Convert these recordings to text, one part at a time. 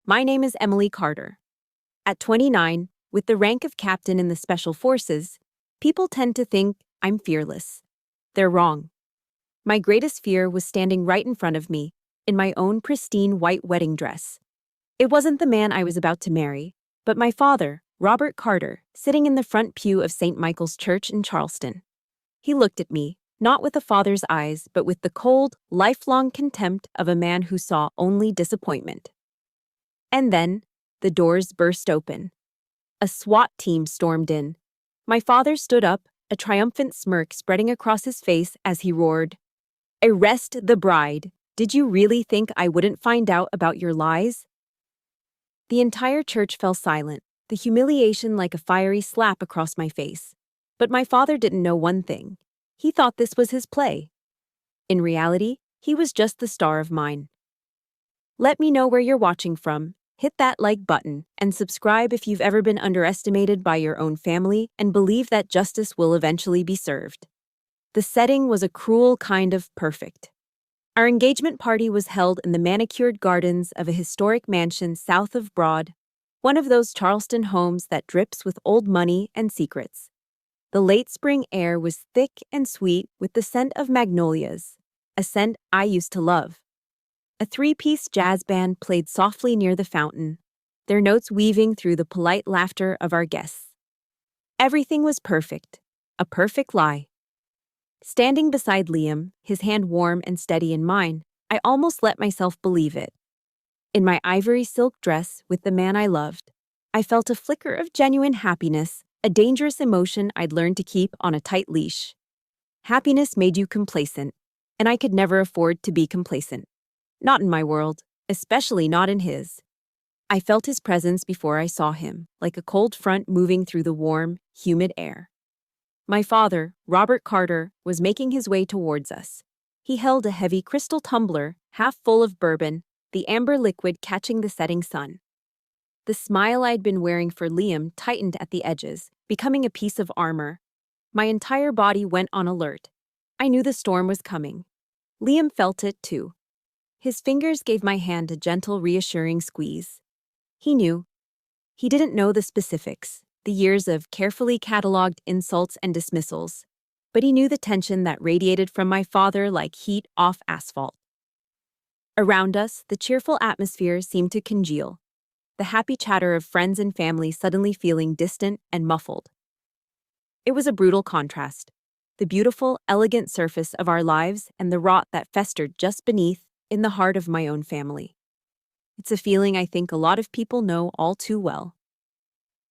My name is Emily Carter. At 29, with the rank of captain in the Special Forces, people tend to think I'm fearless. They're wrong. My greatest fear was standing right in front of me, in my own pristine white wedding dress. It wasn't the man I was about to marry, but my father, Robert Carter, sitting in the front pew of St. Michael's Church in Charleston. He looked at me, not with a father's eyes, but with the cold, lifelong contempt of a man who saw only disappointment. And then, the doors burst open. A SWAT team stormed in. My father stood up, a triumphant smirk spreading across his face as he roared, "Arrest the bride! Did you really think I wouldn't find out about your lies?" The entire church fell silent, the humiliation like a fiery slap across my face. But my father didn't know one thing. He thought this was his play. In reality, he was just the star of mine. Let me know where you're watching from. Hit that like button and subscribe if you've ever been underestimated by your own family and believe that justice will eventually be served. The setting was a cruel kind of perfect. Our engagement party was held in the manicured gardens of a historic mansion south of Broad, one of those Charleston homes that drips with old money and secrets. The late spring air was thick and sweet with the scent of magnolias, a scent I used to love. A three-piece jazz band played softly near the fountain, their notes weaving through the polite laughter of our guests. Everything was perfect, a perfect lie. Standing beside Liam, his hand warm and steady in mine, I almost let myself believe it. In my ivory silk dress with the man I loved, I felt a flicker of genuine happiness, a dangerous emotion I'd learned to keep on a tight leash. Happiness made you complacent, and I could never afford to be complacent. Not in my world, especially not in his. I felt his presence before I saw him, like a cold front moving through the warm, humid air. My father, Robert Carter, was making his way towards us. He held a heavy crystal tumbler, half full of bourbon, the amber liquid catching the setting sun. The smile I'd been wearing for Liam tightened at the edges, becoming a piece of armor. My entire body went on alert. I knew the storm was coming. Liam felt it too. His fingers gave my hand a gentle, reassuring squeeze. He knew. He didn't know the specifics, the years of carefully catalogued insults and dismissals, but he knew the tension that radiated from my father like heat off asphalt. Around us, the cheerful atmosphere seemed to congeal, the happy chatter of friends and family suddenly feeling distant and muffled. It was a brutal contrast, the beautiful, elegant surface of our lives and the rot that festered just beneath, in the heart of my own family. It's a feeling I think a lot of people know all too well.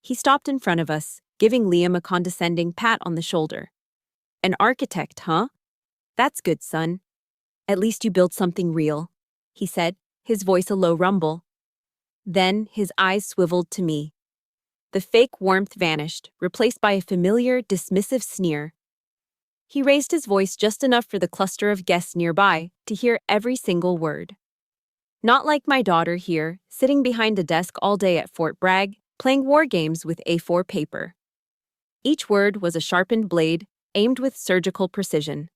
He stopped in front of us, giving Liam a condescending pat on the shoulder. "An architect, huh? That's good, son. At least you built something real," he said, his voice a low rumble. Then his eyes swiveled to me. The fake warmth vanished, replaced by a familiar, dismissive sneer. He raised his voice just enough for the cluster of guests nearby to hear every single word. "Not like my daughter here, sitting behind a desk all day at Fort Bragg, playing war games with A4 paper." Each word was a sharpened blade, aimed with surgical precision.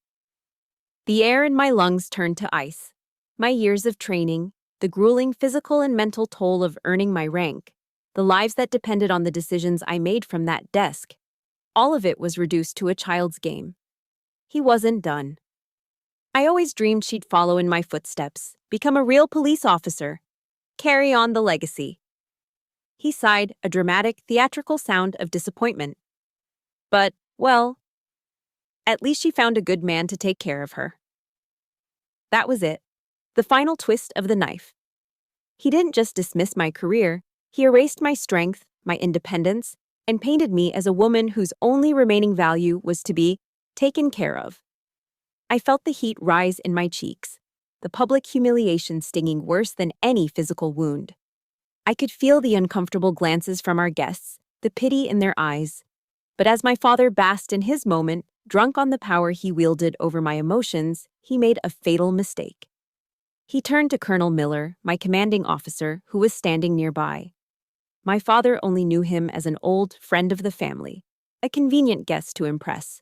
The air in my lungs turned to ice. My years of training, the grueling physical and mental toll of earning my rank, the lives that depended on the decisions I made from that desk, all of it was reduced to a child's game. He wasn't done. I always dreamed she'd follow in my footsteps, become a real police officer, carry on the legacy. He sighed, a dramatic, theatrical sound of disappointment. But, well, at least she found a good man to take care of her. That was it, the final twist of the knife. He didn't just dismiss my career, he erased my strength, my independence, and painted me as a woman whose only remaining value was to be taken care of. I felt the heat rise in my cheeks, the public humiliation stinging worse than any physical wound. I could feel the uncomfortable glances from our guests, the pity in their eyes. But as my father basked in his moment, drunk on the power he wielded over my emotions, he made a fatal mistake. He turned to Colonel Miller, my commanding officer, who was standing nearby. My father only knew him as an old friend of the family, a convenient guest to impress.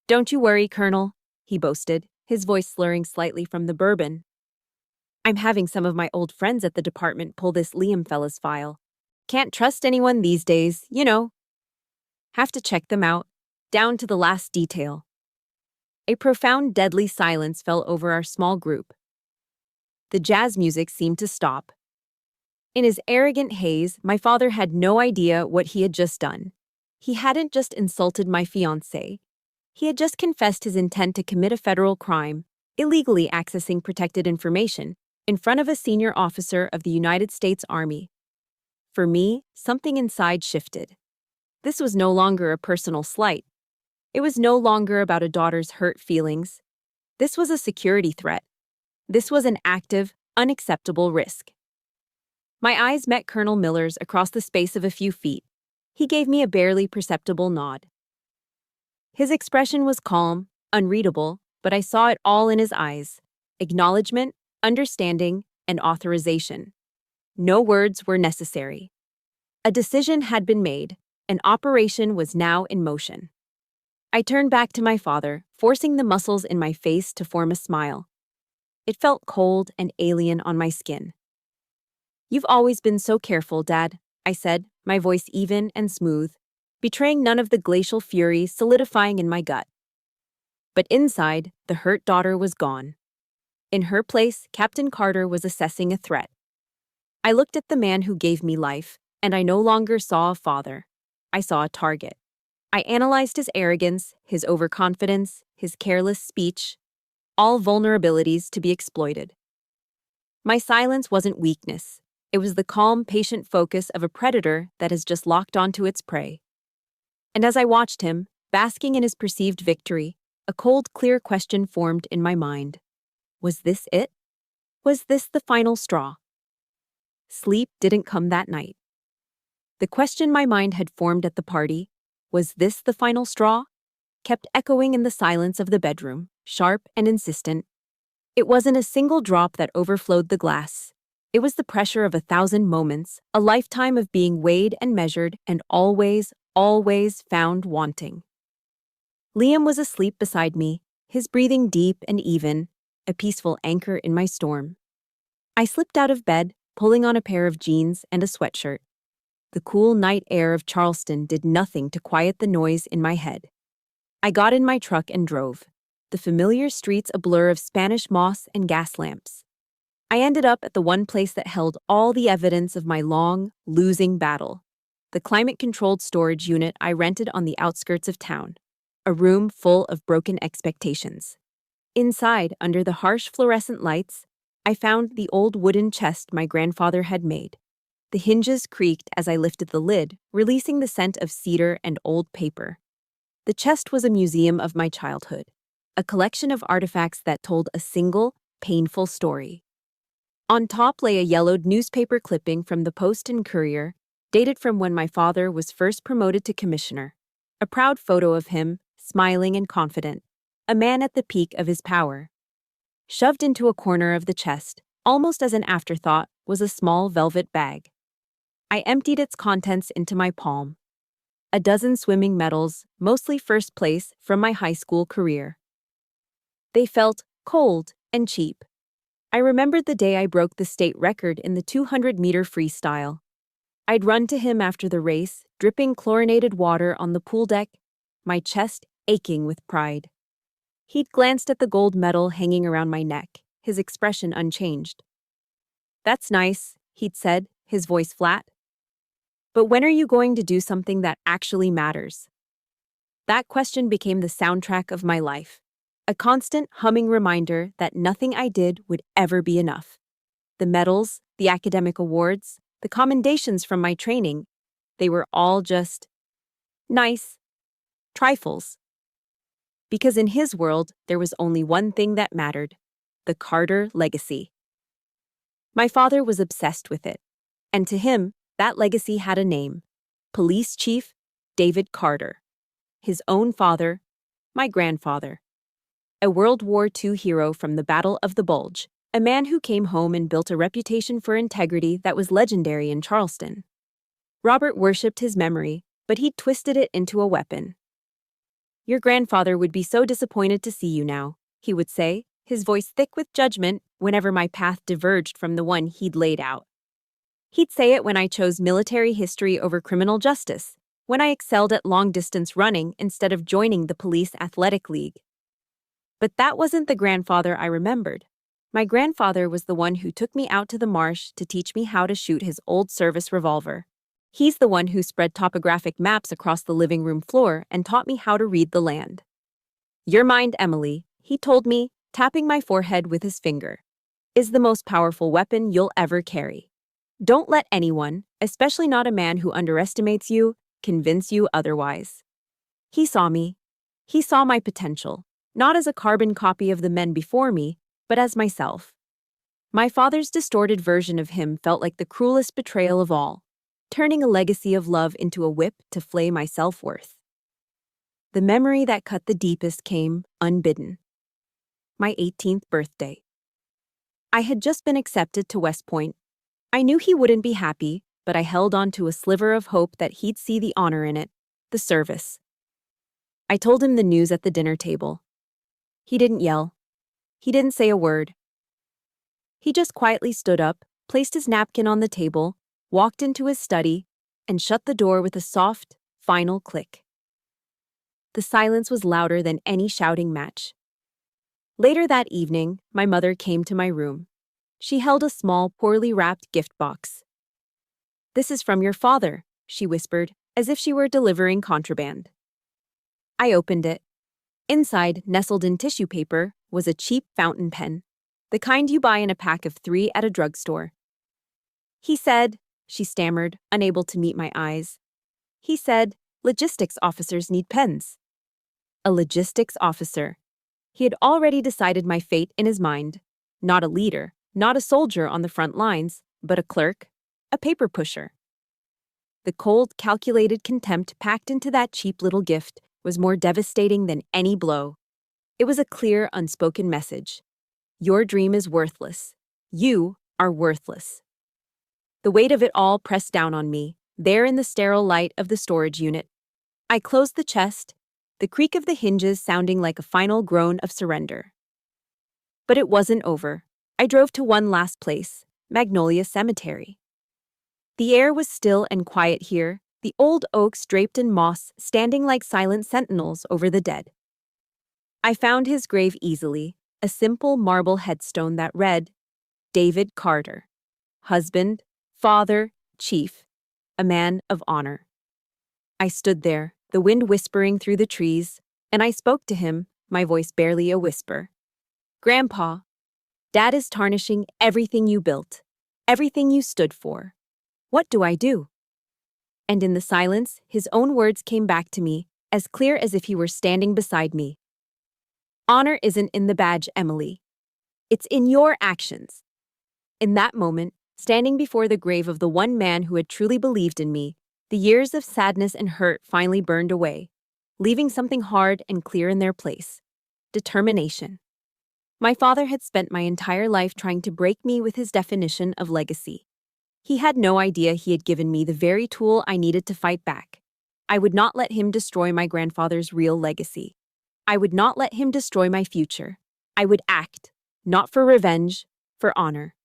"Don't you worry, Colonel," he boasted, his voice slurring slightly from the bourbon. I'm having some of my old friends at the department pull this Liam fella's file. Can't trust anyone these days, you know. Have to check them out, down to the last detail. A profound, deadly silence fell over our small group. The jazz music seemed to stop. In his arrogant haze, my father had no idea what he had just done. He hadn't just insulted my fiancée. He had just confessed his intent to commit a federal crime, illegally accessing protected information, in front of a senior officer of the United States Army. For me, something inside shifted. This was no longer a personal slight. It was no longer about a daughter's hurt feelings. This was a security threat. This was an active, unacceptable risk. My eyes met Colonel Miller's across the space of a few feet. He gave me a barely perceptible nod. His expression was calm, unreadable, but I saw it all in his eyes: acknowledgement, understanding, and authorization. No words were necessary. A decision had been made. An operation was now in motion. I turned back to my father, forcing the muscles in my face to form a smile. It felt cold and alien on my skin. "You've always been so careful, Dad," I said, my voice even and smooth, betraying none of the glacial fury solidifying in my gut. But inside, the hurt daughter was gone. In her place, Captain Carter was assessing a threat. I looked at the man who gave me life, and I no longer saw a father. I saw a target. I analyzed his arrogance, his overconfidence, his careless speech, all vulnerabilities to be exploited. My silence wasn't weakness. It was the calm, patient focus of a predator that has just locked onto its prey. And as I watched him, basking in his perceived victory, a cold, clear question formed in my mind. Was this it? Was this the final straw? Sleep didn't come that night. The question my mind had formed at the party, was this the final straw, kept echoing in the silence of the bedroom, sharp and insistent. It wasn't a single drop that overflowed the glass. It was the pressure of 1,000 moments, a lifetime of being weighed and measured and always, always found wanting. Liam was asleep beside me, his breathing deep and even, a peaceful anchor in my storm. I slipped out of bed, pulling on a pair of jeans and a sweatshirt. The cool night air of Charleston did nothing to quiet the noise in my head. I got in my truck and drove, the familiar streets a blur of Spanish moss and gas lamps. I ended up at the one place that held all the evidence of my long, losing battle: the climate-controlled storage unit I rented on the outskirts of town, a room full of broken expectations. Inside, under the harsh fluorescent lights, I found the old wooden chest my grandfather had made. The hinges creaked as I lifted the lid, releasing the scent of cedar and old paper. The chest was a museum of my childhood, a collection of artifacts that told a single, painful story. On top lay a yellowed newspaper clipping from the Post and Courier, dated from when my father was first promoted to commissioner. A proud photo of him, smiling and confident, a man at the peak of his power. Shoved into a corner of the chest, almost as an afterthought, was a small velvet bag. I emptied its contents into my palm. A dozen swimming medals, mostly first place from my high school career. They felt cold and cheap. I remembered the day I broke the state record in the 200-meter freestyle. I'd run to him after the race, dripping chlorinated water on the pool deck, my chest aching with pride. He'd glanced at the gold medal hanging around my neck, his expression unchanged. "That's nice," he'd said, his voice flat. "But when are you going to do something that actually matters?" That question became the soundtrack of my life, a constant humming reminder that nothing I did would ever be enough. The medals, the academic awards, the commendations from my training, they were all just nice trifles. Because in his world, there was only one thing that mattered: the Carter legacy. My father was obsessed with it, and to him, that legacy had a name: Police Chief David Carter. His own father, my grandfather. A World War II hero from the Battle of the Bulge, a man who came home and built a reputation for integrity that was legendary in Charleston. Robert worshipped his memory, but he'd twisted it into a weapon. "Your grandfather would be so disappointed to see you now," he would say, his voice thick with judgment whenever my path diverged from the one he'd laid out. He'd say it when I chose military history over criminal justice, when I excelled at long-distance running instead of joining the police athletic league. But that wasn't the grandfather I remembered. My grandfather was the one who took me out to the marsh to teach me how to shoot his old service revolver. He's the one who spread topographic maps across the living room floor and taught me how to read the land. "Your mind, Emily," he told me, tapping my forehead with his finger, "is the most powerful weapon you'll ever carry. Don't let anyone, especially not a man who underestimates you, convince you otherwise." He saw me. He saw my potential, not as a carbon copy of the men before me, but as myself. My father's distorted version of him felt like the cruelest betrayal of all, turning a legacy of love into a whip to flay my self-worth. The memory that cut the deepest came unbidden. My 18th birthday. I had just been accepted to West Point. I knew he wouldn't be happy, but I held on to a sliver of hope that he'd see the honor in it, the service. I told him the news at the dinner table. He didn't yell. He didn't say a word. He just quietly stood up, placed his napkin on the table, walked into his study, and shut the door with a soft, final click. The silence was louder than any shouting match. Later that evening, my mother came to my room. She held a small, poorly wrapped gift box. "This is from your father," she whispered, as if she were delivering contraband. I opened it. Inside, nestled in tissue paper, was a cheap fountain pen, the kind you buy in a pack of 3 at a drugstore. "He said," she stammered, unable to meet my eyes. "He said, logistics officers need pens." A logistics officer. He had already decided my fate in his mind. Not a leader, not a soldier on the front lines, but a clerk, a paper pusher. The cold, calculated contempt packed into that cheap little gift was more devastating than any blow. It was a clear, unspoken message. Your dream is worthless. You are worthless. The weight of it all pressed down on me, there in the sterile light of the storage unit. I closed the chest, the creak of the hinges sounding like a final groan of surrender. But it wasn't over. I drove to one last place, Magnolia Cemetery. The air was still and quiet here, the old oaks draped in moss standing like silent sentinels over the dead. I found his grave easily, a simple marble headstone that read, "David Carter, husband, father, chief, a man of honor." I stood there, the wind whispering through the trees, and I spoke to him, my voice barely a whisper. "Grandpa, Dad is tarnishing everything you built, everything you stood for. What do I do?" And in the silence, his own words came back to me, as clear as if he were standing beside me. "Honor isn't in the badge, Emily. It's in your actions." In that moment, standing before the grave of the one man who had truly believed in me, the years of sadness and hurt finally burned away, leaving something hard and clear in their place: determination. My father had spent my entire life trying to break me with his definition of legacy. He had no idea he had given me the very tool I needed to fight back. I would not let him destroy my grandfather's real legacy. I would not let him destroy my future. I would act, not for revenge, for honor.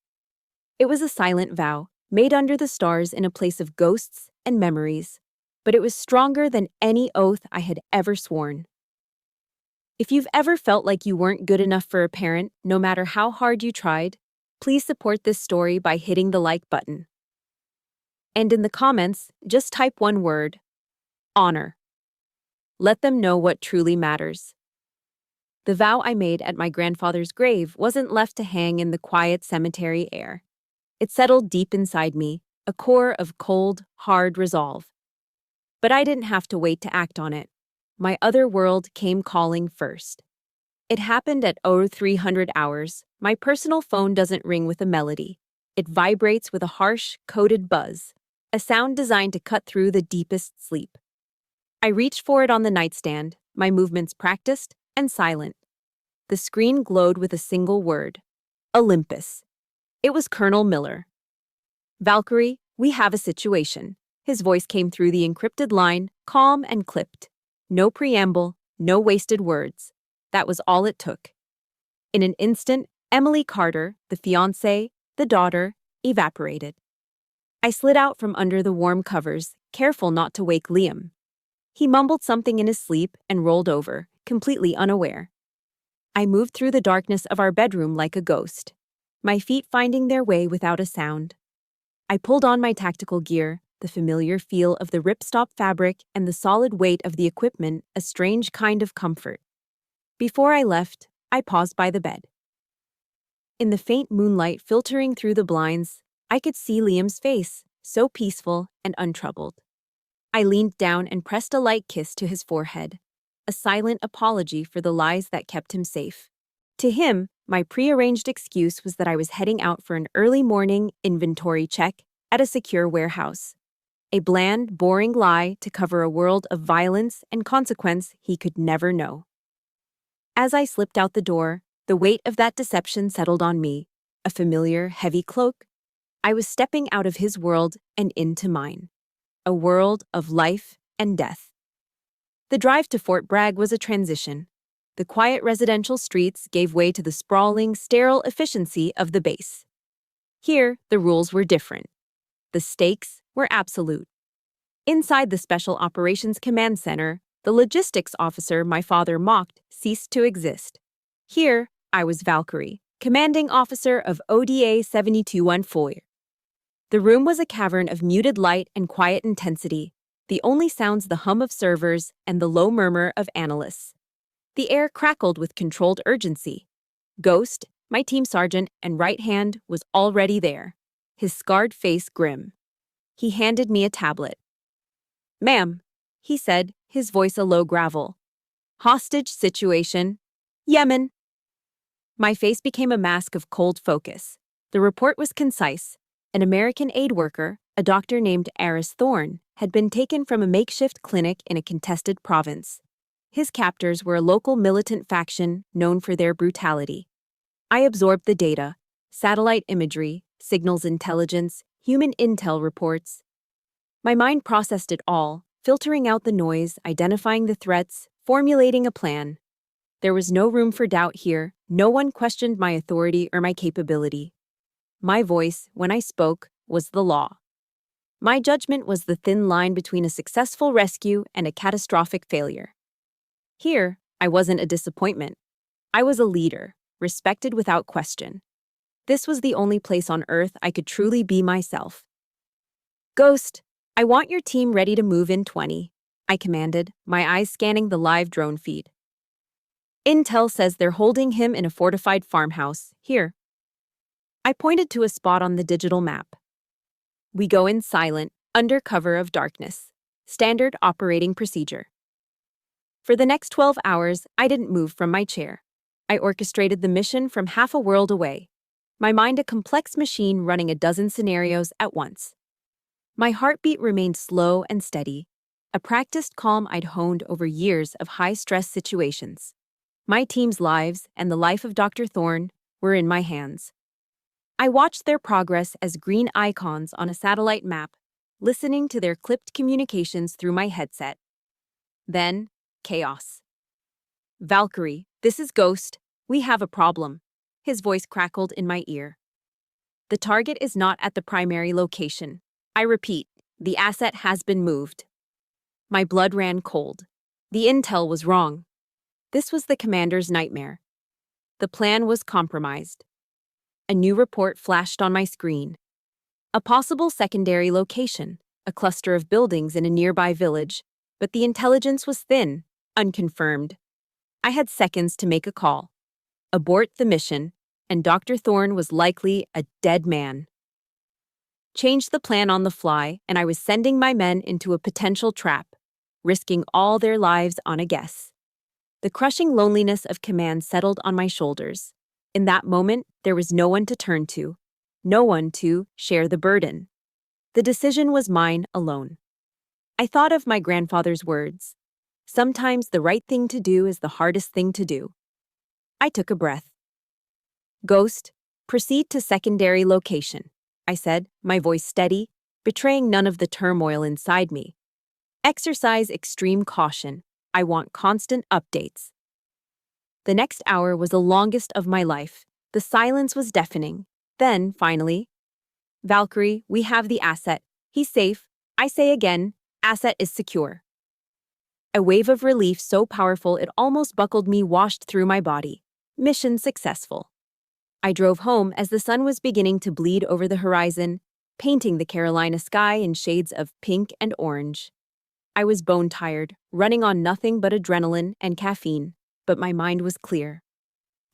It was a silent vow, made under the stars in a place of ghosts and memories, but it was stronger than any oath I had ever sworn. If you've ever felt like you weren't good enough for a parent, no matter how hard you tried, please support this story by hitting the like button. And in the comments, just type one word: honor. Let them know what truly matters. The vow I made at my grandfather's grave wasn't left to hang in the quiet cemetery air. It settled deep inside me, a core of cold, hard resolve. But I didn't have to wait to act on it. My other world came calling first. It happened at 0300 hours. My personal phone doesn't ring with a melody. It vibrates with a harsh, coded buzz, a sound designed to cut through the deepest sleep. I reached for it on the nightstand, my movements practiced and silent. The screen glowed with a single word: Olympus. It was Colonel Miller. "Valkyrie, we have a situation." His voice came through the encrypted line, calm and clipped. No preamble, no wasted words. That was all it took. In an instant, Emily Carter, the fiancée, the daughter, evaporated. I slid out from under the warm covers, careful not to wake Liam. He mumbled something in his sleep and rolled over, completely unaware. I moved through the darkness of our bedroom like a ghost, my feet finding their way without a sound. I pulled on my tactical gear, the familiar feel of the ripstop fabric and the solid weight of the equipment, a strange kind of comfort. Before I left, I paused by the bed. In the faint moonlight filtering through the blinds, I could see Liam's face, so peaceful and untroubled. I leaned down and pressed a light kiss to his forehead, a silent apology for the lies that kept him safe. To him, my prearranged excuse was that I was heading out for an early morning inventory check at a secure warehouse. A bland, boring lie to cover a world of violence and consequence he could never know. As I slipped out the door, the weight of that deception settled on me, a familiar, heavy cloak. I was stepping out of his world and into mine. A world of life and death. The drive to Fort Bragg was a transition. The quiet residential streets gave way to the sprawling, sterile efficiency of the base. Here, the rules were different. The stakes were absolute. Inside the Special Operations Command Center, the logistics officer my father mocked ceased to exist. Here, I was Valkyrie, commanding officer of ODA 7214. The room was a cavern of muted light and quiet intensity, the only sounds the hum of servers and the low murmur of analysts. The air crackled with controlled urgency. Ghost, my team sergeant and right hand, was already there, his scarred face grim. He handed me a tablet. "Ma'am," he said, his voice a low gravel. "Hostage situation. Yemen." My face became a mask of cold focus. The report was concise. An American aid worker, a doctor named Aris Thorne, had been taken from a makeshift clinic in a contested province. His captors were a local militant faction known for their brutality. I absorbed the data: satellite imagery, signals intelligence, human intel reports. My mind processed it all, filtering out the noise, identifying the threats, formulating a plan. There was no room for doubt here. No one questioned my authority or my capability. My voice, when I spoke, was the law. My judgment was the thin line between a successful rescue and a catastrophic failure. Here, I wasn't a disappointment. I was a leader, respected without question. This was the only place on Earth I could truly be myself. "Ghost, I want your team ready to move in 20, I commanded, my eyes scanning the live drone feed. "Intel says they're holding him in a fortified farmhouse, here." I pointed to a spot on the digital map. "We go in silent, under cover of darkness. Standard operating procedure." For the next 12 hours, I didn't move from my chair. I orchestrated the mission from half a world away, my mind a complex machine running a dozen scenarios at once. My heartbeat remained slow and steady, a practiced calm I'd honed over years of high-stress situations. My team's lives and the life of Dr. Thorne were in my hands. I watched their progress as green icons on a satellite map, listening to their clipped communications through my headset. Then, chaos. "Valkyrie, this is Ghost. We have a problem." His voice crackled in my ear. "The target is not at the primary location. I repeat, the asset has been moved." My blood ran cold. The intel was wrong. This was the commander's nightmare. The plan was compromised. A new report flashed on my screen. A possible secondary location, a cluster of buildings in a nearby village, but the intelligence was thin, unconfirmed. I had seconds to make a call. Abort the mission, and Dr. Thorne was likely a dead man. Change the plan on the fly, and I was sending my men into a potential trap, risking all their lives on a guess. The crushing loneliness of command settled on my shoulders. In that moment, there was no one to turn to, no one to share the burden. The decision was mine alone. I thought of my grandfather's words. Sometimes the right thing to do is the hardest thing to do. I took a breath. "Ghost, proceed to secondary location," I said, my voice steady, betraying none of the turmoil inside me. "Exercise extreme caution. I want constant updates." The next hour was the longest of my life. The silence was deafening. Then, finally, Valkyrie, we have the asset. He's safe. I say again, asset is secure. A wave of relief so powerful it almost buckled me washed through my body. Mission successful. I drove home as the sun was beginning to bleed over the horizon, painting the Carolina sky in shades of pink and orange. I was bone-tired, running on nothing but adrenaline and caffeine, but my mind was clear.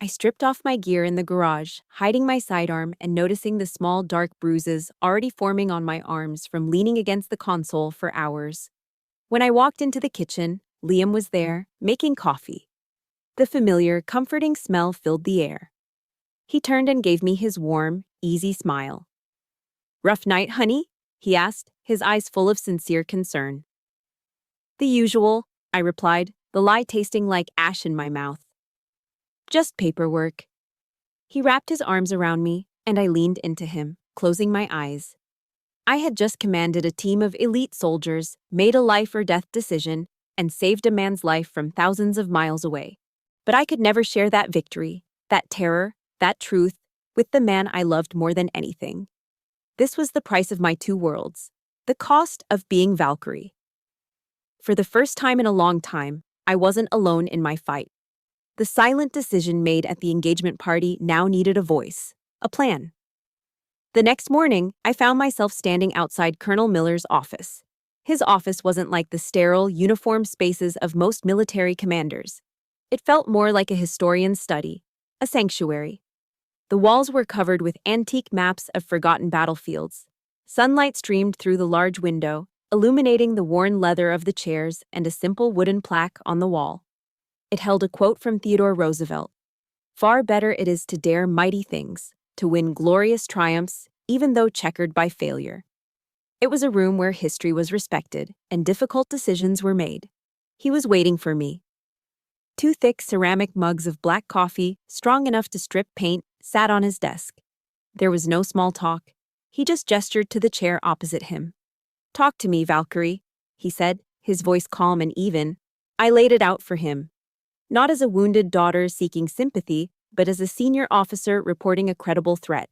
I stripped off my gear in the garage, hiding my sidearm and noticing the small dark bruises already forming on my arms from leaning against the console for hours. When I walked into the kitchen, Liam was there, making coffee. The familiar, comforting smell filled the air. He turned and gave me his warm, easy smile. "Rough night, honey?" he asked, his eyes full of sincere concern. "The usual," I replied, the lie tasting like ash in my mouth. "Just paperwork." He wrapped his arms around me, and I leaned into him, closing my eyes. I had just commanded a team of elite soldiers, made a life-or-death decision, and saved a man's life from thousands of miles away. But I could never share that victory, that terror, that truth, with the man I loved more than anything. This was the price of my two worlds, the cost of being Valkyrie. For the first time in a long time, I wasn't alone in my fight. The silent decision made at the engagement party now needed a voice, a plan. The next morning, I found myself standing outside Colonel Miller's office. His office wasn't like the sterile, uniform spaces of most military commanders. It felt more like a historian's study, a sanctuary. The walls were covered with antique maps of forgotten battlefields. Sunlight streamed through the large window, illuminating the worn leather of the chairs and a simple wooden plaque on the wall. It held a quote from Theodore Roosevelt. "Far better it is to dare mighty things, to win glorious triumphs, even though checkered by failure." It was a room where history was respected and difficult decisions were made. He was waiting for me. Two thick ceramic mugs of black coffee, strong enough to strip paint, sat on his desk. There was no small talk. He just gestured to the chair opposite him. "Talk to me, Valkyrie," he said, his voice calm and even. I laid it out for him. Not as a wounded daughter seeking sympathy, but as a senior officer reporting a credible threat.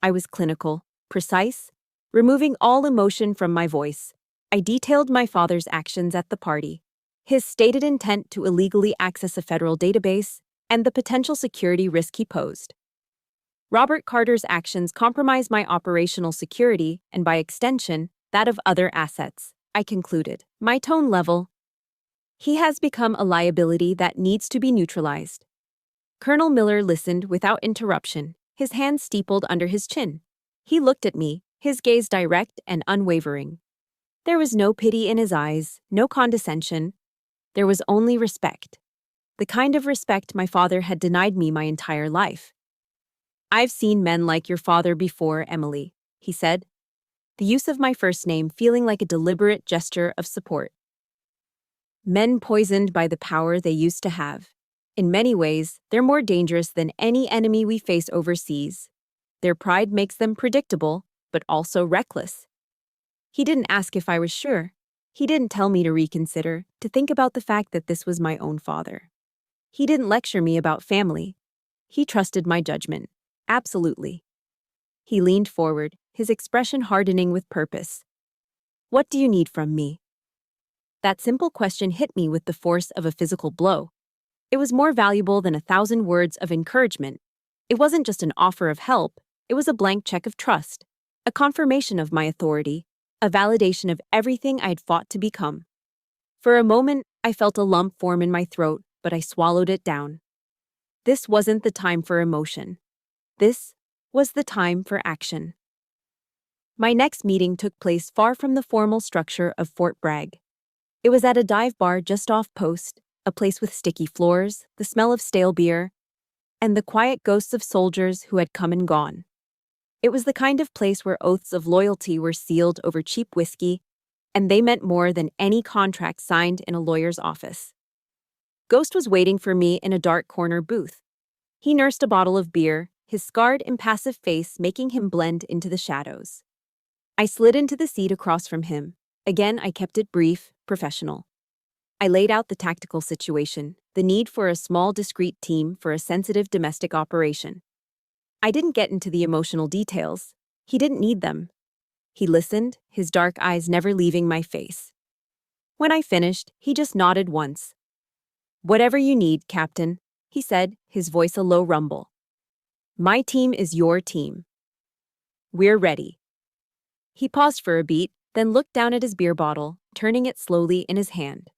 I was clinical, precise, removing all emotion from my voice. I detailed my father's actions at the party, his stated intent to illegally access a federal database, and the potential security risk he posed. Robert Carter's actions compromise my operational security and, by extension, that of other assets, I concluded, my tone level. He has become a liability that needs to be neutralized. Colonel Miller listened without interruption, his hands steepled under his chin. He looked at me, his gaze direct and unwavering. There was no pity in his eyes, no condescension. There was only respect. The kind of respect my father had denied me my entire life. "I've seen men like your father before, Emily," he said, the use of my first name feeling like a deliberate gesture of support. "Men poisoned by the power they used to have. In many ways, they're more dangerous than any enemy we face overseas. Their pride makes them predictable, but also reckless." He didn't ask if I was sure. He didn't tell me to reconsider, to think about the fact that this was my own father. He didn't lecture me about family. He trusted my judgment. Absolutely. He leaned forward, his expression hardening with purpose. "What do you need from me?" That simple question hit me with the force of a physical blow. It was more valuable than 1,000 words of encouragement. It wasn't just an offer of help, it was a blank check of trust, a confirmation of my authority, a validation of everything I'd fought to become. For a moment, I felt a lump form in my throat, but I swallowed it down. This wasn't the time for emotion. This was the time for action. My next meeting took place far from the formal structure of Fort Bragg. It was at a dive bar just off post, a place with sticky floors, the smell of stale beer, and the quiet ghosts of soldiers who had come and gone. It was the kind of place where oaths of loyalty were sealed over cheap whiskey, and they meant more than any contract signed in a lawyer's office. Ghost was waiting for me in a dark corner booth. He nursed a bottle of beer, his scarred, impassive face making him blend into the shadows. I slid into the seat across from him. Again, I kept it brief, professional. I laid out the tactical situation, the need for a small, discreet team for a sensitive domestic operation. I didn't get into the emotional details. He didn't need them. He listened, his dark eyes never leaving my face. When I finished, he just nodded once. "Whatever you need, Captain," he said, his voice a low rumble. "My team is your team. We're ready." He paused for a beat, then looked down at his beer bottle, turning it slowly in his hand.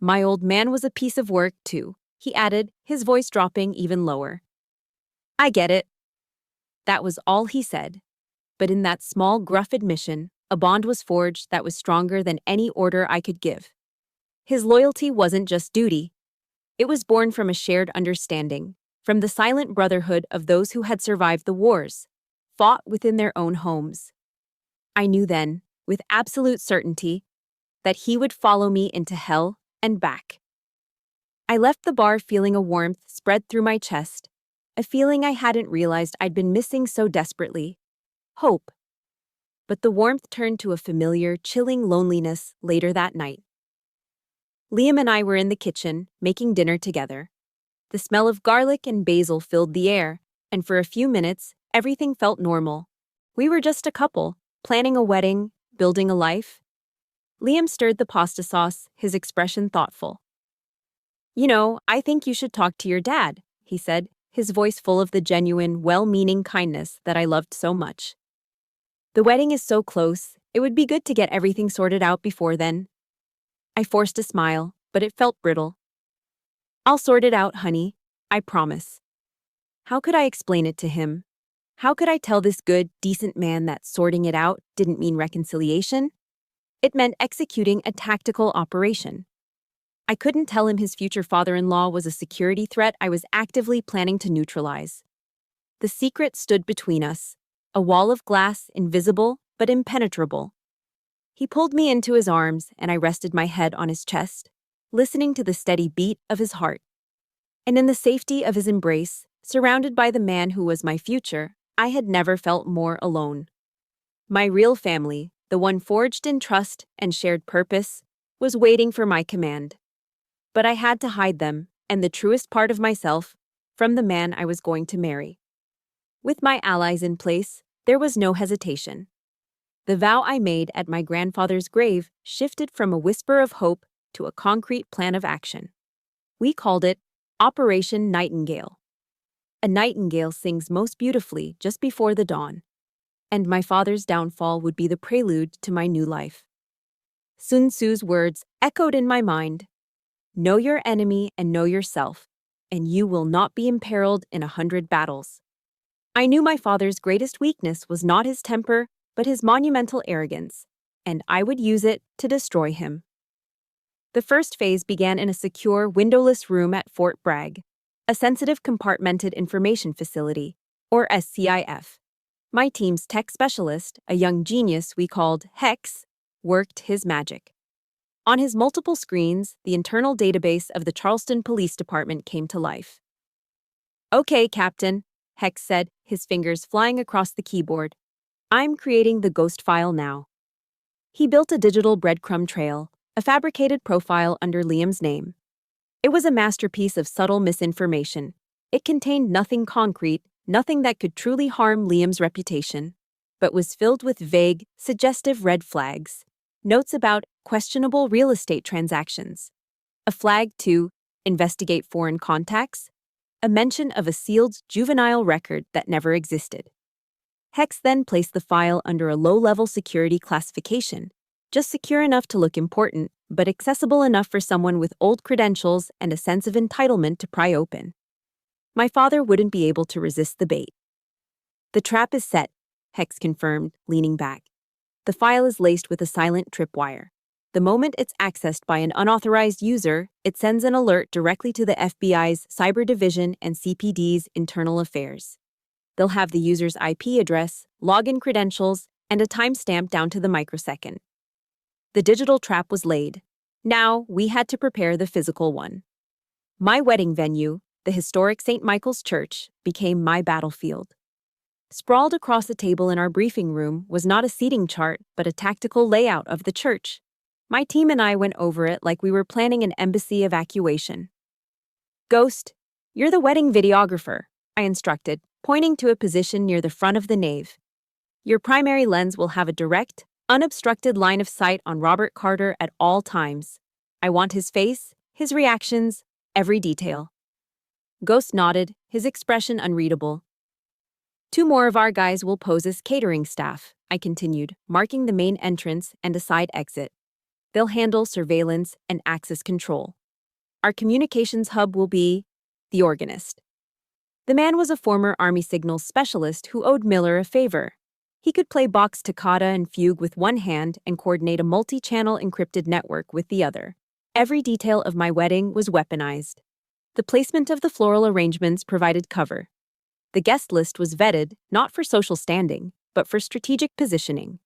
"My old man was a piece of work, too," he added, his voice dropping even lower. "I get it." That was all he said. But in that small, gruff admission, a bond was forged that was stronger than any order I could give. His loyalty wasn't just duty. It was born from a shared understanding, from the silent brotherhood of those who had survived the wars, fought within their own homes. I knew then, with absolute certainty, that he would follow me into hell and back. I left the bar feeling a warmth spread through my chest, a feeling I hadn't realized I'd been missing so desperately. Hope. But the warmth turned to a familiar, chilling loneliness later that night. Liam and I were in the kitchen, making dinner together. The smell of garlic and basil filled the air, and for a few minutes, everything felt normal. We were just a couple, planning a wedding, building a life. Liam stirred the pasta sauce, his expression thoughtful. "You know, I think you should talk to your dad," he said, his voice full of the genuine, well-meaning kindness that I loved so much. "The wedding is so close, it would be good to get everything sorted out before then." I forced a smile, but it felt brittle. "I'll sort it out, honey. I promise." How could I explain it to him? How could I tell this good, decent man that sorting it out didn't mean reconciliation? It meant executing a tactical operation. I couldn't tell him his future father-in-law was a security threat I was actively planning to neutralize. The secret stood between us, a wall of glass, invisible but impenetrable. He pulled me into his arms, and I rested my head on his chest, listening to the steady beat of his heart. And in the safety of his embrace, surrounded by the man who was my future, I had never felt more alone. My real family, the one forged in trust and shared purpose, was waiting for my command. But I had to hide them, and the truest part of myself, from the man I was going to marry. With my allies in place, there was no hesitation. The vow I made at my grandfather's grave shifted from a whisper of hope to a concrete plan of action. We called it Operation Nightingale. A nightingale sings most beautifully just before the dawn, and my father's downfall would be the prelude to my new life. Sun Tzu's words echoed in my mind: "Know your enemy and know yourself, and you will not be imperiled in 100 battles." I knew my father's greatest weakness was not his temper, but his monumental arrogance, and I would use it to destroy him. The first phase began in a secure, windowless room at Fort Bragg, a sensitive compartmented information facility, or SCIF. My team's tech specialist, a young genius we called Hex, worked his magic. On his multiple screens, the internal database of the Charleston Police Department came to life. "Okay, Captain," Hex said, his fingers flying across the keyboard. "I'm creating the ghost file now." He built a digital breadcrumb trail, a fabricated profile under Liam's name. It was a masterpiece of subtle misinformation. It contained nothing concrete, nothing that could truly harm Liam's reputation, but was filled with vague, suggestive red flags, notes about questionable real estate transactions, a flag to investigate foreign contacts, a mention of a sealed juvenile record that never existed. Hex then placed the file under a low-level security classification, just secure enough to look important, but accessible enough for someone with old credentials and a sense of entitlement to pry open. My father wouldn't be able to resist the bait. "The trap is set," Hex confirmed, leaning back. "The file is laced with a silent tripwire. The moment it's accessed by an unauthorized user, it sends an alert directly to the FBI's Cyber Division and CPD's Internal Affairs. They'll have the user's IP address, login credentials, and a timestamp down to the microsecond. The digital trap was laid. Now, we had to prepare the physical one. My wedding venue, the historic St. Michael's Church, became my battlefield. Sprawled across a table in our briefing room was not a seating chart, but a tactical layout of the church. My team and I went over it like we were planning an embassy evacuation. Ghost, you're the wedding videographer, I instructed, pointing to a position near the front of the nave. Your primary lens will have a direct, unobstructed line of sight on Robert Carter at all times. I want his face, his reactions, every detail. Ghost nodded, his expression unreadable. 2 more of our guys will pose as catering staff, I continued, marking the main entrance and a side exit. They'll handle surveillance and access control. Our communications hub will be the organist. The man was a former Army signals specialist who owed Miller a favor. He could play Bach's toccata and fugue with one hand and coordinate a multi-channel encrypted network with the other. Every detail of my wedding was weaponized. The placement of the floral arrangements provided cover. The guest list was vetted, not for social standing, but for strategic positioning.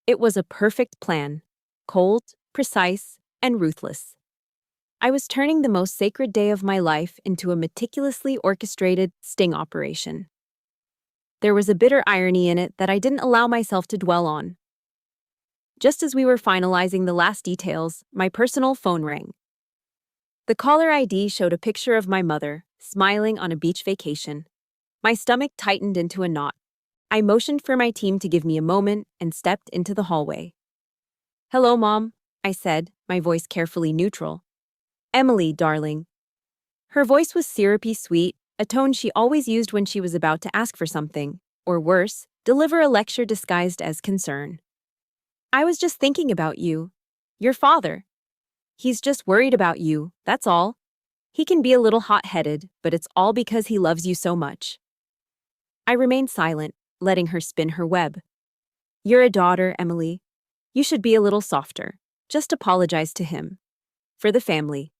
It was a perfect plan, cold, precise, and ruthless. I was turning the most sacred day of my life into a meticulously orchestrated sting operation. There was a bitter irony in it that I didn't allow myself to dwell on. Just as we were finalizing the last details, my personal phone rang. The caller ID showed a picture of my mother, smiling on a beach vacation. My stomach tightened into a knot. I motioned for my team to give me a moment and stepped into the hallway. "Hello, Mom," I said, my voice carefully neutral. "Emily, darling." Her voice was syrupy sweet, a tone she always used when she was about to ask for something, or worse, deliver a lecture disguised as concern. "I was just thinking about you. Your father. He's just worried about you, that's all. He can be a little hot-headed, but it's all because he loves you so much." I remained silent, letting her spin her web. "You're a daughter, Emily. You should be a little softer. Just apologize to him. For the family.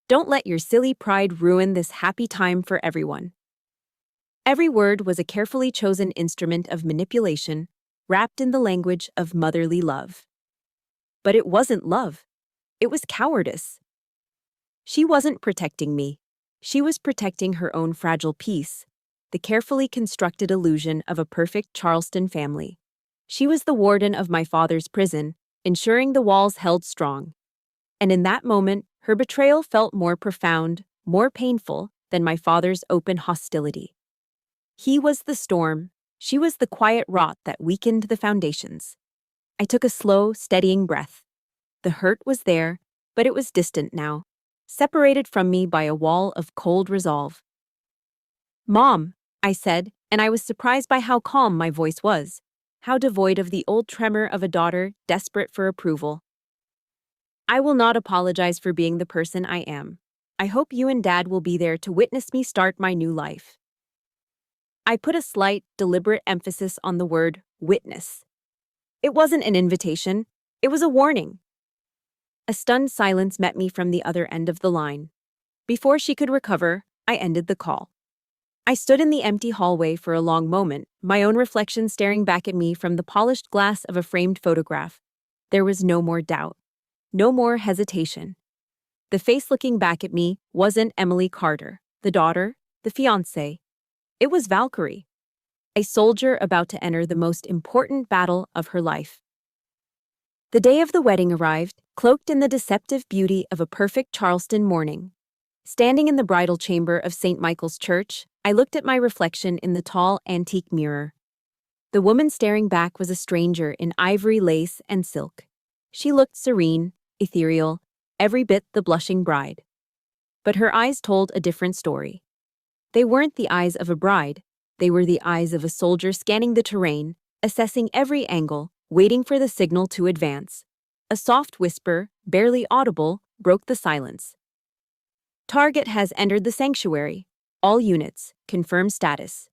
Don't let your silly pride ruin this happy time for everyone." Every word was a carefully chosen instrument of manipulation, wrapped in the language of motherly love. But it wasn't love. It was cowardice. She wasn't protecting me. She was protecting her own fragile peace, the carefully constructed illusion of a perfect Charleston family. She was the warden of my father's prison, ensuring the walls held strong. And in that moment, her betrayal felt more profound, more painful than my father's open hostility. He was the storm, she was the quiet rot that weakened the foundations. I took a slow, steadying breath. The hurt was there, but it was distant now, separated from me by a wall of cold resolve. "Mom," I said, and I was surprised by how calm my voice was, how devoid of the old tremor of a daughter desperate for approval. "I will not apologize for being the person I am. I hope you and Dad will be there to witness me start my new life." I put a slight, deliberate emphasis on the word witness. It wasn't an invitation, it was a warning. A stunned silence met me from the other end of the line. Before she could recover, I ended the call. I stood in the empty hallway for a long moment, my own reflection staring back at me from the polished glass of a framed photograph. There was no more doubt. No more hesitation. The face looking back at me wasn't Emily Carter, the daughter, the fiancée. It was Valkyrie, a soldier about to enter the most important battle of her life. The day of the wedding arrived, cloaked in the deceptive beauty of a perfect Charleston morning. Standing in the bridal chamber of St. Michael's Church, I looked at my reflection in the tall, antique mirror. The woman staring back was a stranger in ivory lace and silk. She looked serene, ethereal, every bit the blushing bride. But her eyes told a different story. They weren't the eyes of a bride, they were the eyes of a soldier scanning the terrain, assessing every angle, waiting for the signal to advance. A soft whisper, barely audible, broke the silence. "Target has entered the sanctuary. All units, confirm status."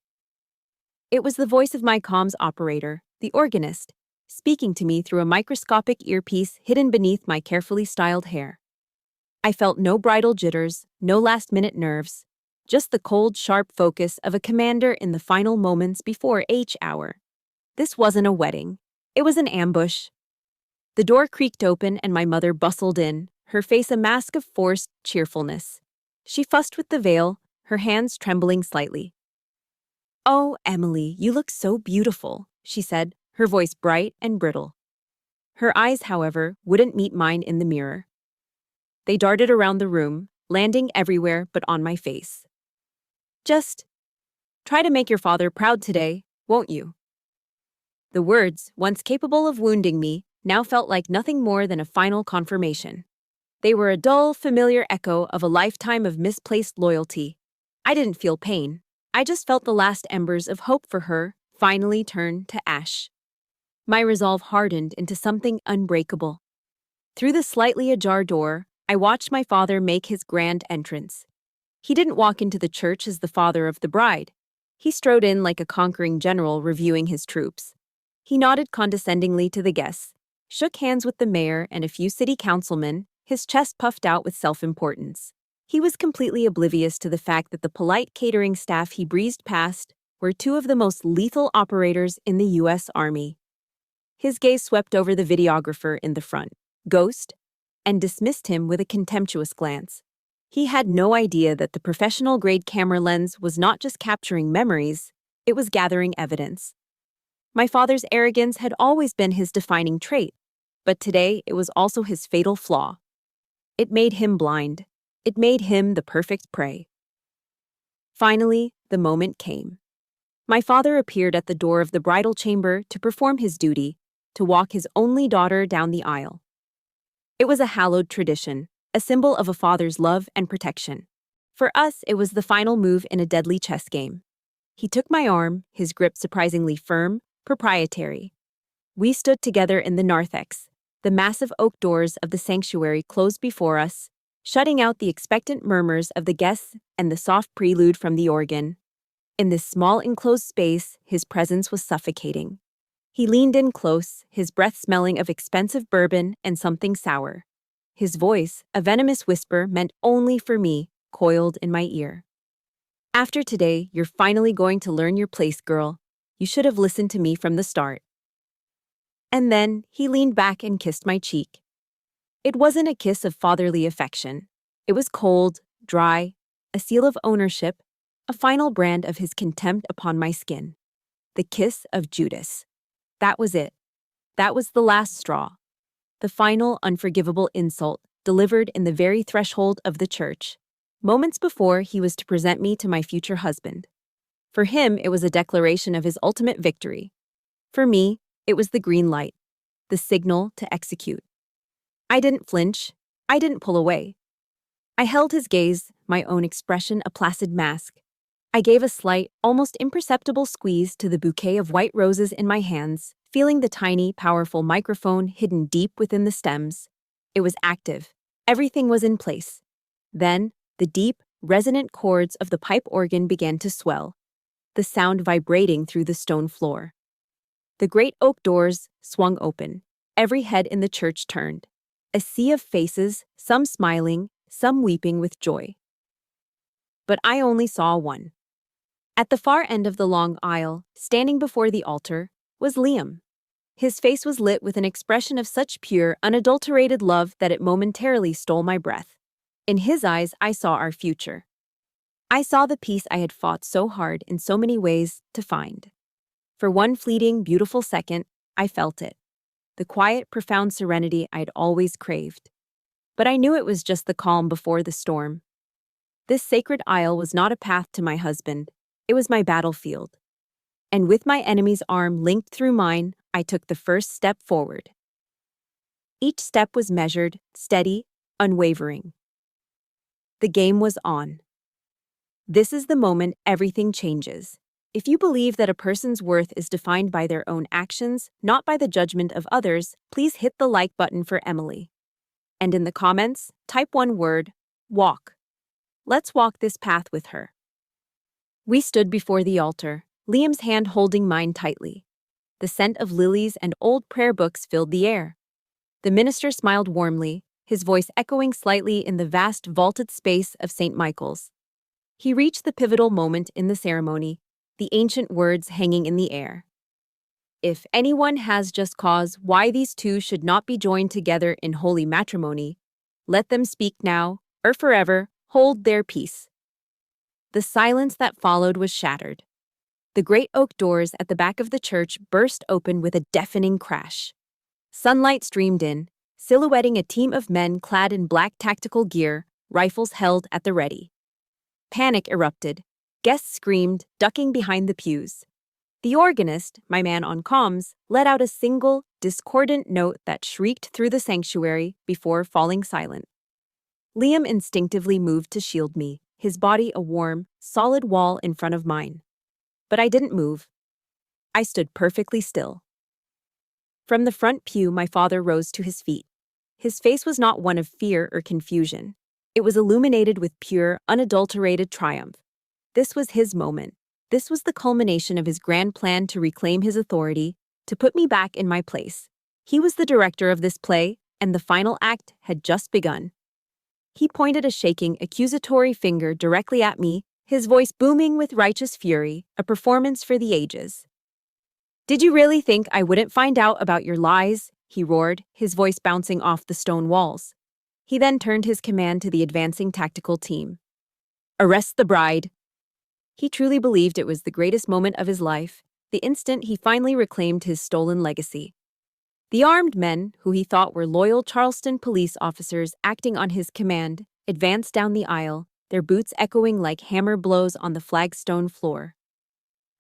It was the voice of my comms operator, the organist, speaking to me through a microscopic earpiece hidden beneath my carefully styled hair. I felt no bridal jitters, no last-minute nerves, just the cold, sharp focus of a commander in the final moments before H hour. This wasn't a wedding. It was an ambush. The door creaked open and my mother bustled in, her face a mask of forced cheerfulness. She fussed with the veil, her hands trembling slightly. "Oh, Emily, you look so beautiful," she said, her voice bright and brittle. Her eyes, however, wouldn't meet mine in the mirror. They darted around the room, landing everywhere but on my face. Just try to make your father proud today, won't you? The words, once capable of wounding me, now felt like nothing more than a final confirmation. They were a dull, familiar echo of a lifetime of misplaced loyalty. I didn't feel pain. I just felt the last embers of hope for her finally turn to ash. My resolve hardened into something unbreakable. Through the slightly ajar door, I watched my father make his grand entrance. He didn't walk into the church as the father of the bride. He strode in like a conquering general reviewing his troops. He nodded condescendingly to the guests, shook hands with the mayor and a few city councilmen, his chest puffed out with self-importance. He was completely oblivious to the fact that the polite catering staff he breezed past were two of the most lethal operators in the U.S. Army. His gaze swept over the videographer in the front, Ghost, and dismissed him with a contemptuous glance. He had no idea that the professional-grade camera lens was not just capturing memories, it was gathering evidence. My father's arrogance had always been his defining trait, but today it was also his fatal flaw. It made him blind. It made him the perfect prey. Finally, the moment came. My father appeared at the door of the bridal chamber to perform his duty, to walk his only daughter down the aisle. It was a hallowed tradition, a symbol of a father's love and protection. For us, it was the final move in a deadly chess game. He took my arm, his grip surprisingly firm, proprietary. We stood together in the narthex. The massive oak doors of the sanctuary closed before us, shutting out the expectant murmurs of the guests and the soft prelude from the organ. In this small enclosed space, his presence was suffocating. He leaned in close, his breath smelling of expensive bourbon and something sour. His voice, a venomous whisper meant only for me, coiled in my ear. After today, you're finally going to learn your place, girl. You should have listened to me from the start. And then he leaned back and kissed my cheek. It wasn't a kiss of fatherly affection. It was cold, dry, a seal of ownership, a final brand of his contempt upon my skin. The kiss of Judas. That was it. That was the last straw. The final, unforgivable insult, delivered in the very threshold of the church, moments before he was to present me to my future husband. For him, it was a declaration of his ultimate victory. For me, it was the green light, the signal to execute. I didn't flinch. I didn't pull away. I held his gaze, my own expression a placid mask. I gave a slight, almost imperceptible squeeze to the bouquet of white roses in my hands, feeling the tiny, powerful microphone hidden deep within the stems. It was active. Everything was in place. Then, the deep, resonant chords of the pipe organ began to swell, the sound vibrating through the stone floor. The great oak doors swung open. Every head in the church turned. A sea of faces, some smiling, some weeping with joy. But I only saw one. At the far end of the long aisle, standing before the altar, was Liam. His face was lit with an expression of such pure, unadulterated love that it momentarily stole my breath. In his eyes, I saw our future. I saw the peace I had fought so hard in so many ways to find. For one fleeting, beautiful second, I felt it. The quiet, profound serenity I'd always craved. But I knew it was just the calm before the storm. This sacred aisle was not a path to my husband. It was my battlefield. And with my enemy's arm linked through mine, I took the first step forward. Each step was measured, steady, unwavering. The game was on. This is the moment everything changes. If you believe that a person's worth is defined by their own actions, not by the judgment of others, please hit the like button for Emily. And in the comments, type one word, walk. Let's walk this path with her. We stood before the altar, Liam's hand holding mine tightly. The scent of lilies and old prayer books filled the air. The minister smiled warmly, his voice echoing slightly in the vast vaulted space of St. Michael's. He reached the pivotal moment in the ceremony, the ancient words hanging in the air. If anyone has just cause why these two should not be joined together in holy matrimony, let them speak now, or forever, hold their peace. The silence that followed was shattered. The great oak doors at the back of the church burst open with a deafening crash. Sunlight streamed in, silhouetting a team of men clad in black tactical gear, rifles held at the ready. Panic erupted. Guests screamed, ducking behind the pews. The organist, my man on comms, let out a single, discordant note that shrieked through the sanctuary before falling silent. Liam instinctively moved to shield me, his body a warm, solid wall in front of mine. But I didn't move. I stood perfectly still. From the front pew, my father rose to his feet. His face was not one of fear or confusion. It was illuminated with pure, unadulterated triumph. This was his moment. This was the culmination of his grand plan to reclaim his authority, to put me back in my place. He was the director of this play, and the final act had just begun. He pointed a shaking, accusatory finger directly at me, his voice booming with righteous fury, a performance for the ages. "Did you really think I wouldn't find out about your lies?" he roared, his voice bouncing off the stone walls. He then turned his command to the advancing tactical team. "Arrest the bride." He truly believed it was the greatest moment of his life, the instant he finally reclaimed his stolen legacy. The armed men, who he thought were loyal Charleston police officers acting on his command, advanced down the aisle, their boots echoing like hammer blows on the flagstone floor.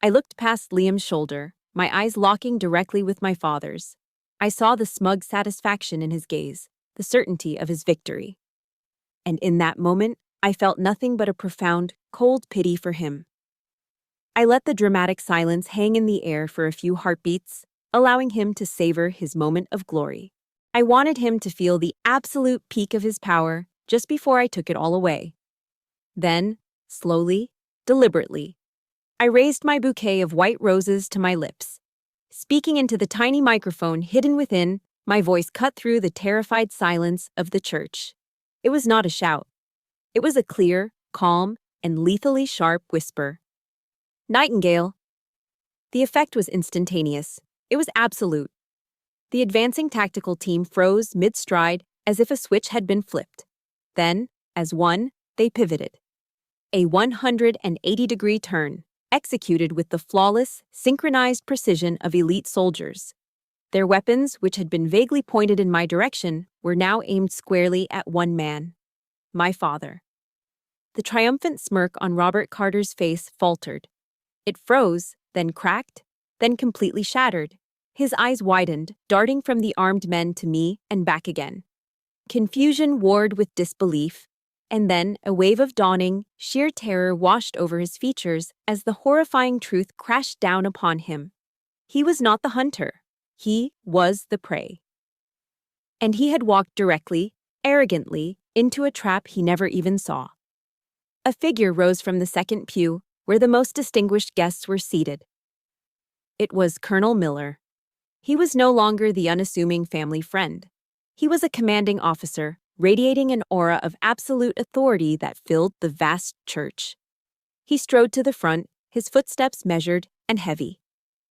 I looked past Liam's shoulder, my eyes locking directly with my father's. I saw the smug satisfaction in his gaze, the certainty of his victory. And in that moment, I felt nothing but a profound, cold pity for him. I let the dramatic silence hang in the air for a few heartbeats, allowing him to savor his moment of glory. I wanted him to feel the absolute peak of his power just before I took it all away. Then, slowly, deliberately, I raised my bouquet of white roses to my lips. Speaking into the tiny microphone hidden within, my voice cut through the terrified silence of the church. It was not a shout. It was a clear, calm, and lethally sharp whisper. "Nightingale." The effect was instantaneous. It was absolute. The advancing tactical team froze mid-stride as if a switch had been flipped. Then, as one, they pivoted. A 180-degree turn, executed with the flawless, synchronized precision of elite soldiers. Their weapons, which had been vaguely pointed in my direction, were now aimed squarely at one man: my father. The triumphant smirk on Robert Carter's face faltered. It froze, then cracked, then completely shattered. His eyes widened, darting from the armed men to me and back again. Confusion warred with disbelief, and then a wave of dawning, sheer terror washed over his features as the horrifying truth crashed down upon him. He was not the hunter. He was the prey. And he had walked directly, arrogantly, into a trap he never even saw. A figure rose from the second pew, where the most distinguished guests were seated. It was Colonel Miller. He was no longer the unassuming family friend. He was a commanding officer, radiating an aura of absolute authority that filled the vast church. He strode to the front, his footsteps measured and heavy.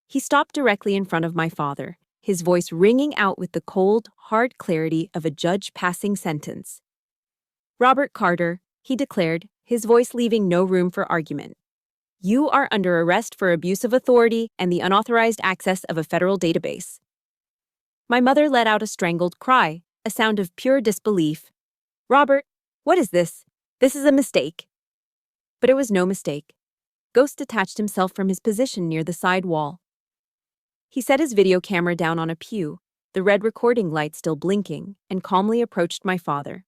He stopped directly in front of my father, his voice ringing out with the cold, hard clarity of a judge passing sentence. "Robert Carter," he declared, his voice leaving no room for argument. "You are under arrest for abuse of authority and the unauthorized access of a federal database." My mother let out a strangled cry, a sound of pure disbelief. "Robert, what is this? This is a mistake." But it was no mistake. Ghost detached himself from his position near the side wall. He set his video camera down on a pew, the red recording light still blinking, and calmly approached my father.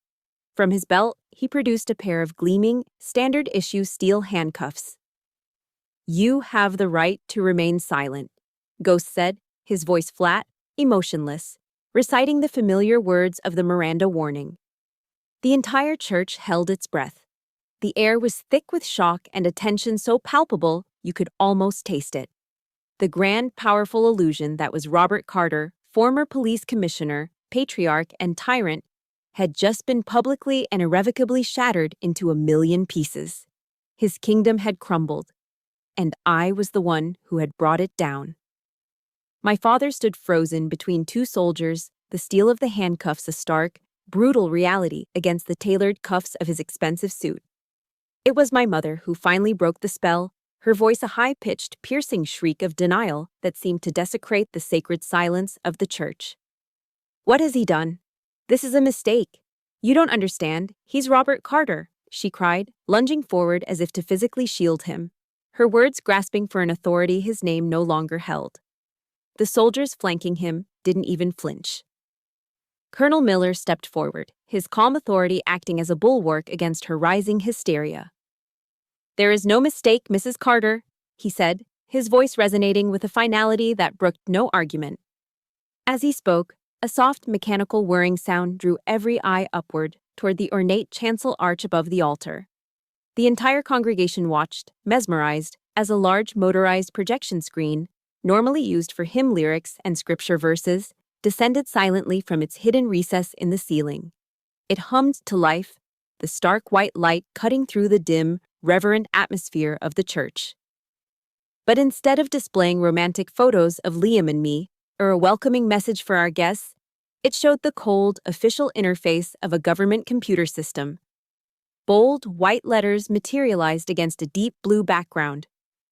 From his belt, he produced a pair of gleaming, standard-issue steel handcuffs. "You have the right to remain silent," Ghost said, his voice flat, emotionless, reciting the familiar words of the Miranda warning. The entire church held its breath. The air was thick with shock and a tension so palpable you could almost taste it. The grand, powerful illusion that was Robert Carter, former police commissioner, patriarch, and tyrant, had just been publicly and irrevocably shattered into a million pieces. His kingdom had crumbled, and I was the one who had brought it down. My father stood frozen between two soldiers, the steel of the handcuffs a stark, brutal reality against the tailored cuffs of his expensive suit. It was my mother who finally broke the spell, her voice a high-pitched, piercing shriek of denial that seemed to desecrate the sacred silence of the church. What has he done? This is a mistake. You don't understand. He's Robert Carter, she cried, lunging forward as if to physically shield him, her words grasping for an authority his name no longer held. The soldiers flanking him didn't even flinch. Colonel Miller stepped forward, his calm authority acting as a bulwark against her rising hysteria. "There is no mistake, Mrs. Carter," he said, his voice resonating with a finality that brooked no argument. As he spoke, a soft mechanical whirring sound drew every eye upward toward the ornate chancel arch above the altar. The entire congregation watched, mesmerized, as a large motorized projection screen, normally used for hymn lyrics and scripture verses, descended silently from its hidden recess in the ceiling. It hummed to life, the stark white light cutting through the dim, reverent atmosphere of the church. But instead of displaying romantic photos of Liam and me, or a welcoming message for our guests, it showed the cold, official interface of a government computer system. Bold, white letters materialized against a deep blue background,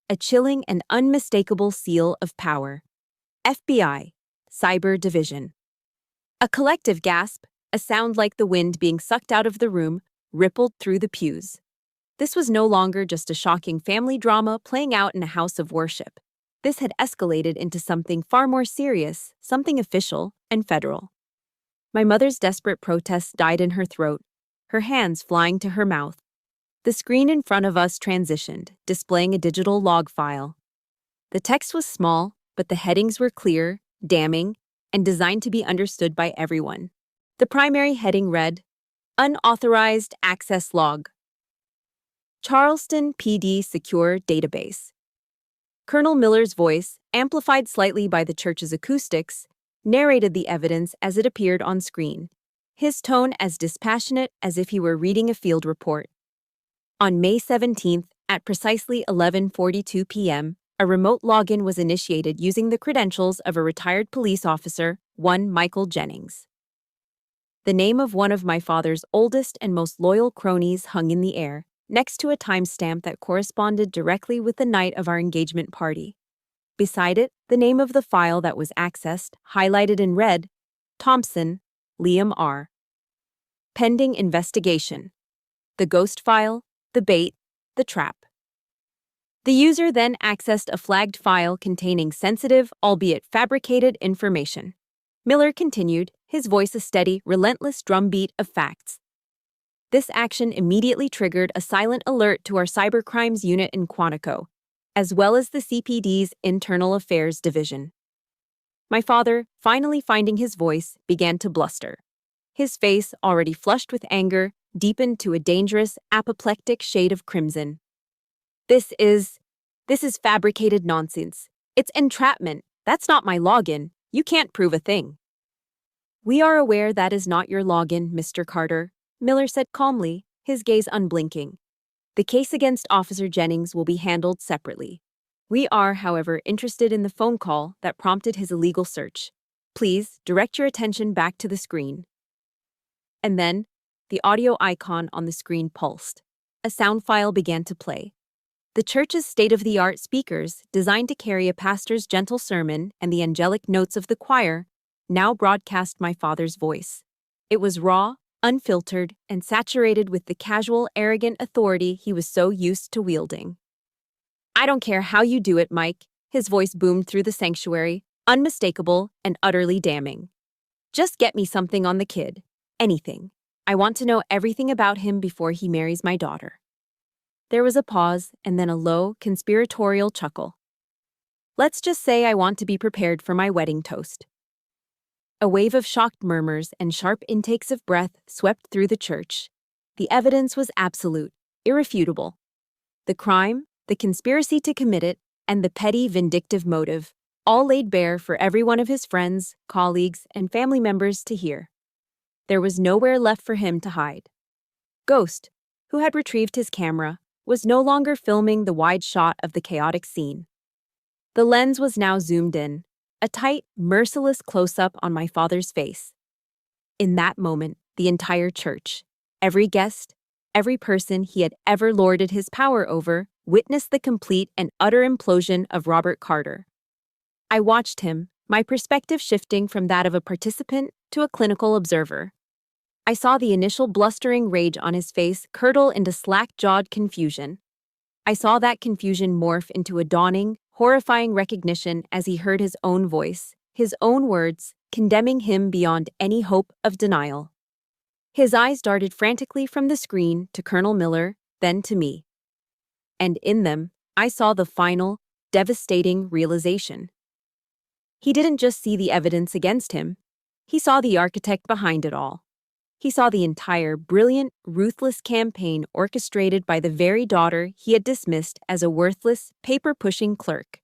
a chilling and unmistakable seal of power. FBI, Cyber Division. A collective gasp, a sound like the wind being sucked out of the room, rippled through the pews. This was no longer just a shocking family drama playing out in a house of worship. This had escalated into something far more serious, something official and federal. My mother's desperate protest died in her throat, her hands flying to her mouth. The screen in front of us transitioned, displaying a digital log file. The text was small, but the headings were clear, damning, and designed to be understood by everyone. The primary heading read, Unauthorized Access Log. Charleston PD Secure Database. Colonel Miller's voice, amplified slightly by the church's acoustics, narrated the evidence as it appeared on screen, his tone as dispassionate as if he were reading a field report. On May 17th, at precisely 11:42 p.m., a remote login was initiated using the credentials of a retired police officer, one Michael Jennings. The name of one of my father's oldest and most loyal cronies hung in the air, next to a timestamp that corresponded directly with the night of our engagement party. Beside it, the name of the file that was accessed, highlighted in red, Thompson, Liam R. Pending investigation. The ghost file, the bait, the trap. The user then accessed a flagged file containing sensitive, albeit fabricated, information. Miller continued, his voice a steady, relentless drumbeat of facts. This action immediately triggered a silent alert to our cybercrimes unit in Quantico, as well as the CPD's Internal Affairs Division. My father, finally finding his voice, began to bluster. His face, already flushed with anger, deepened to a dangerous, apoplectic shade of crimson. This is fabricated nonsense. It's entrapment. That's not my login. You can't prove a thing. We are aware that is not your login, Mr. Carter, Miller said calmly, his gaze unblinking. The case against Officer Jennings will be handled separately. We are, however, interested in the phone call that prompted his illegal search. Please direct your attention back to the screen. And then, the audio icon on the screen pulsed. A sound file began to play. The church's state-of-the-art speakers, designed to carry a pastor's gentle sermon and the angelic notes of the choir, now broadcast my father's voice. It was raw, unfiltered, and saturated with the casual, arrogant authority he was so used to wielding. I don't care how you do it, Mike, his voice boomed through the sanctuary, unmistakable and utterly damning. Just get me something on the kid. Anything. I want to know everything about him before he marries my daughter. There was a pause and then a low, conspiratorial chuckle. Let's just say I want to be prepared for my wedding toast. A wave of shocked murmurs and sharp intakes of breath swept through the church. The evidence was absolute, irrefutable. The crime, the conspiracy to commit it, and the petty, vindictive motive, all laid bare for every one of his friends, colleagues, and family members to hear. There was nowhere left for him to hide. Ghost, who had retrieved his camera, was no longer filming the wide shot of the chaotic scene. The lens was now zoomed in, a tight, merciless close-up on my father's face. In that moment, the entire church, every guest, every person he had ever lorded his power over, witnessed the complete and utter implosion of Robert Carter. I watched him, my perspective shifting from that of a participant to a clinical observer. I saw the initial blustering rage on his face curdle into slack-jawed confusion. I saw that confusion morph into a dawning, horrifying recognition as he heard his own voice, his own words, condemning him beyond any hope of denial. His eyes darted frantically from the screen to Colonel Miller, then to me. And in them, I saw the final, devastating realization. He didn't just see the evidence against him. He saw the architect behind it all. He saw the entire brilliant, ruthless campaign orchestrated by the very daughter he had dismissed as a worthless, paper-pushing clerk.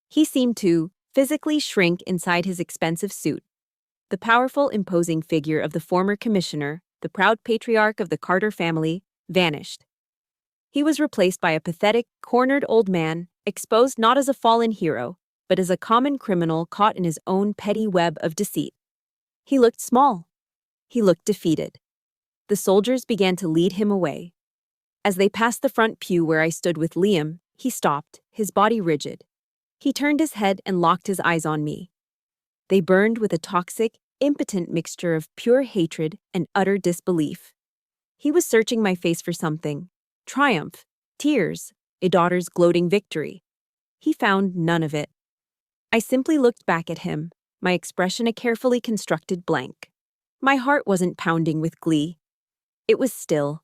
He seemed to physically shrink inside his expensive suit. The powerful, imposing figure of the former commissioner, the proud patriarch of the Carter family, vanished. He was replaced by a pathetic, cornered old man, exposed not as a fallen hero, but as a common criminal caught in his own petty web of deceit. He looked small. He looked defeated. The soldiers began to lead him away. As they passed the front pew where I stood with Liam, he stopped, his body rigid. He turned his head and locked his eyes on me. They burned with a toxic, impotent mixture of pure hatred and utter disbelief. He was searching my face for something: triumph, tears, a daughter's gloating victory. He found none of it. I simply looked back at him, my expression a carefully constructed blank. My heart wasn't pounding with glee. It was still.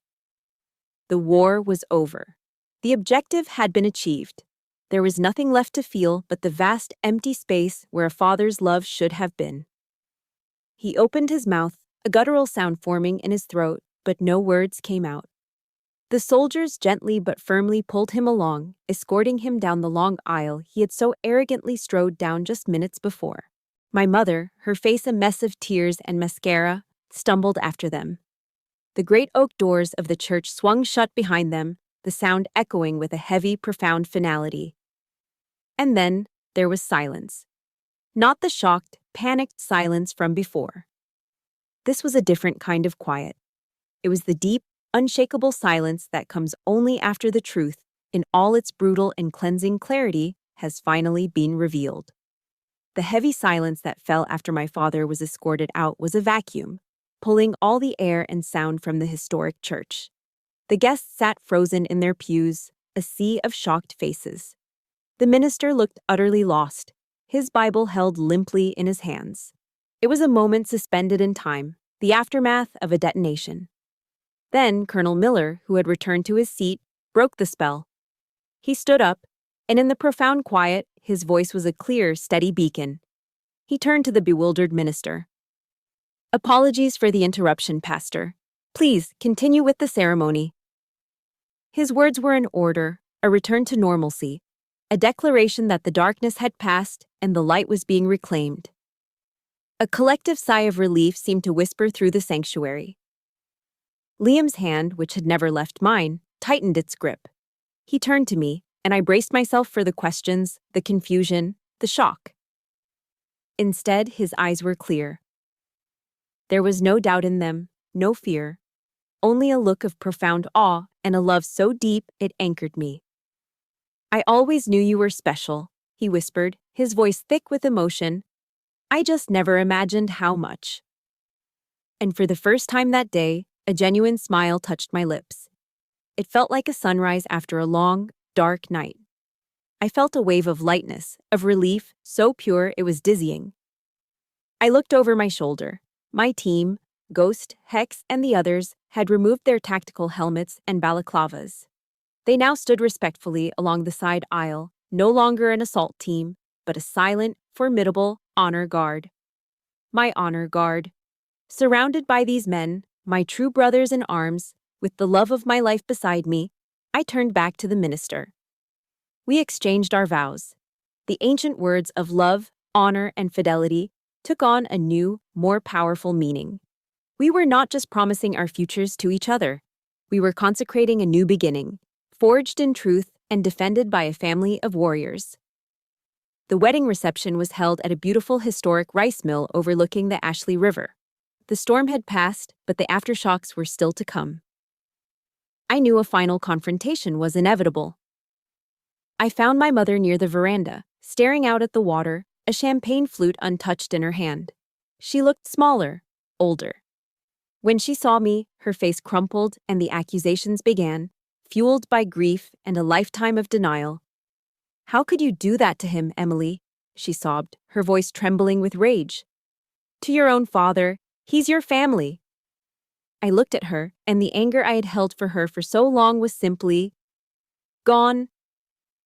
The war was over. The objective had been achieved. There was nothing left to feel but the vast empty space where a father's love should have been. He opened his mouth, a guttural sound forming in his throat, but no words came out. The soldiers gently but firmly pulled him along, escorting him down the long aisle he had so arrogantly strode down just minutes before. My mother, her face a mess of tears and mascara, stumbled after them. The great oak doors of the church swung shut behind them, the sound echoing with a heavy, profound finality. And then there was silence. Not the shocked, panicked silence from before. This was a different kind of quiet. It was the deep, unshakable silence that comes only after the truth, in all its brutal and cleansing clarity, has finally been revealed. The heavy silence that fell after my father was escorted out was a vacuum, pulling all the air and sound from the historic church. The guests sat frozen in their pews, a sea of shocked faces. The minister looked utterly lost, his Bible held limply in his hands. It was a moment suspended in time, the aftermath of a detonation. Then Colonel Miller, who had returned to his seat, broke the spell. He stood up, and in the profound quiet, his voice was a clear, steady beacon. He turned to the bewildered minister. "Apologies for the interruption, Pastor. Please continue with the ceremony." His words were an order, a return to normalcy, a declaration that the darkness had passed and the light was being reclaimed. A collective sigh of relief seemed to whisper through the sanctuary. Liam's hand, which had never left mine, tightened its grip. He turned to me, and I braced myself for the questions, the confusion, the shock. Instead, his eyes were clear. There was no doubt in them, no fear, only a look of profound awe and a love so deep it anchored me. "I always knew you were special," he whispered, his voice thick with emotion. "I just never imagined how much." And for the first time that day, a genuine smile touched my lips. It felt like a sunrise after a long, dark night. I felt a wave of lightness, of relief, so pure it was dizzying. I looked over my shoulder. My team, Ghost, Hex, and the others, had removed their tactical helmets and balaclavas. They now stood respectfully along the side aisle, no longer an assault team, but a silent, formidable honor guard. My honor guard. Surrounded by these men, my true brothers in arms, with the love of my life beside me, I turned back to the minister. We exchanged our vows. The ancient words of love, honor, and fidelity took on a new, more powerful meaning. We were not just promising our futures to each other. We were consecrating a new beginning, forged in truth and defended by a family of warriors. The wedding reception was held at a beautiful historic rice mill overlooking the Ashley River. The storm had passed, but the aftershocks were still to come. I knew a final confrontation was inevitable. I found my mother near the veranda, staring out at the water, a champagne flute untouched in her hand. She looked smaller, older. When she saw me, her face crumpled and the accusations began, fueled by grief and a lifetime of denial. "How could you do that to him, Emily?" she sobbed, her voice trembling with rage. "To your own father. He's your family." I looked at her, and the anger I had held for her for so long was simply gone.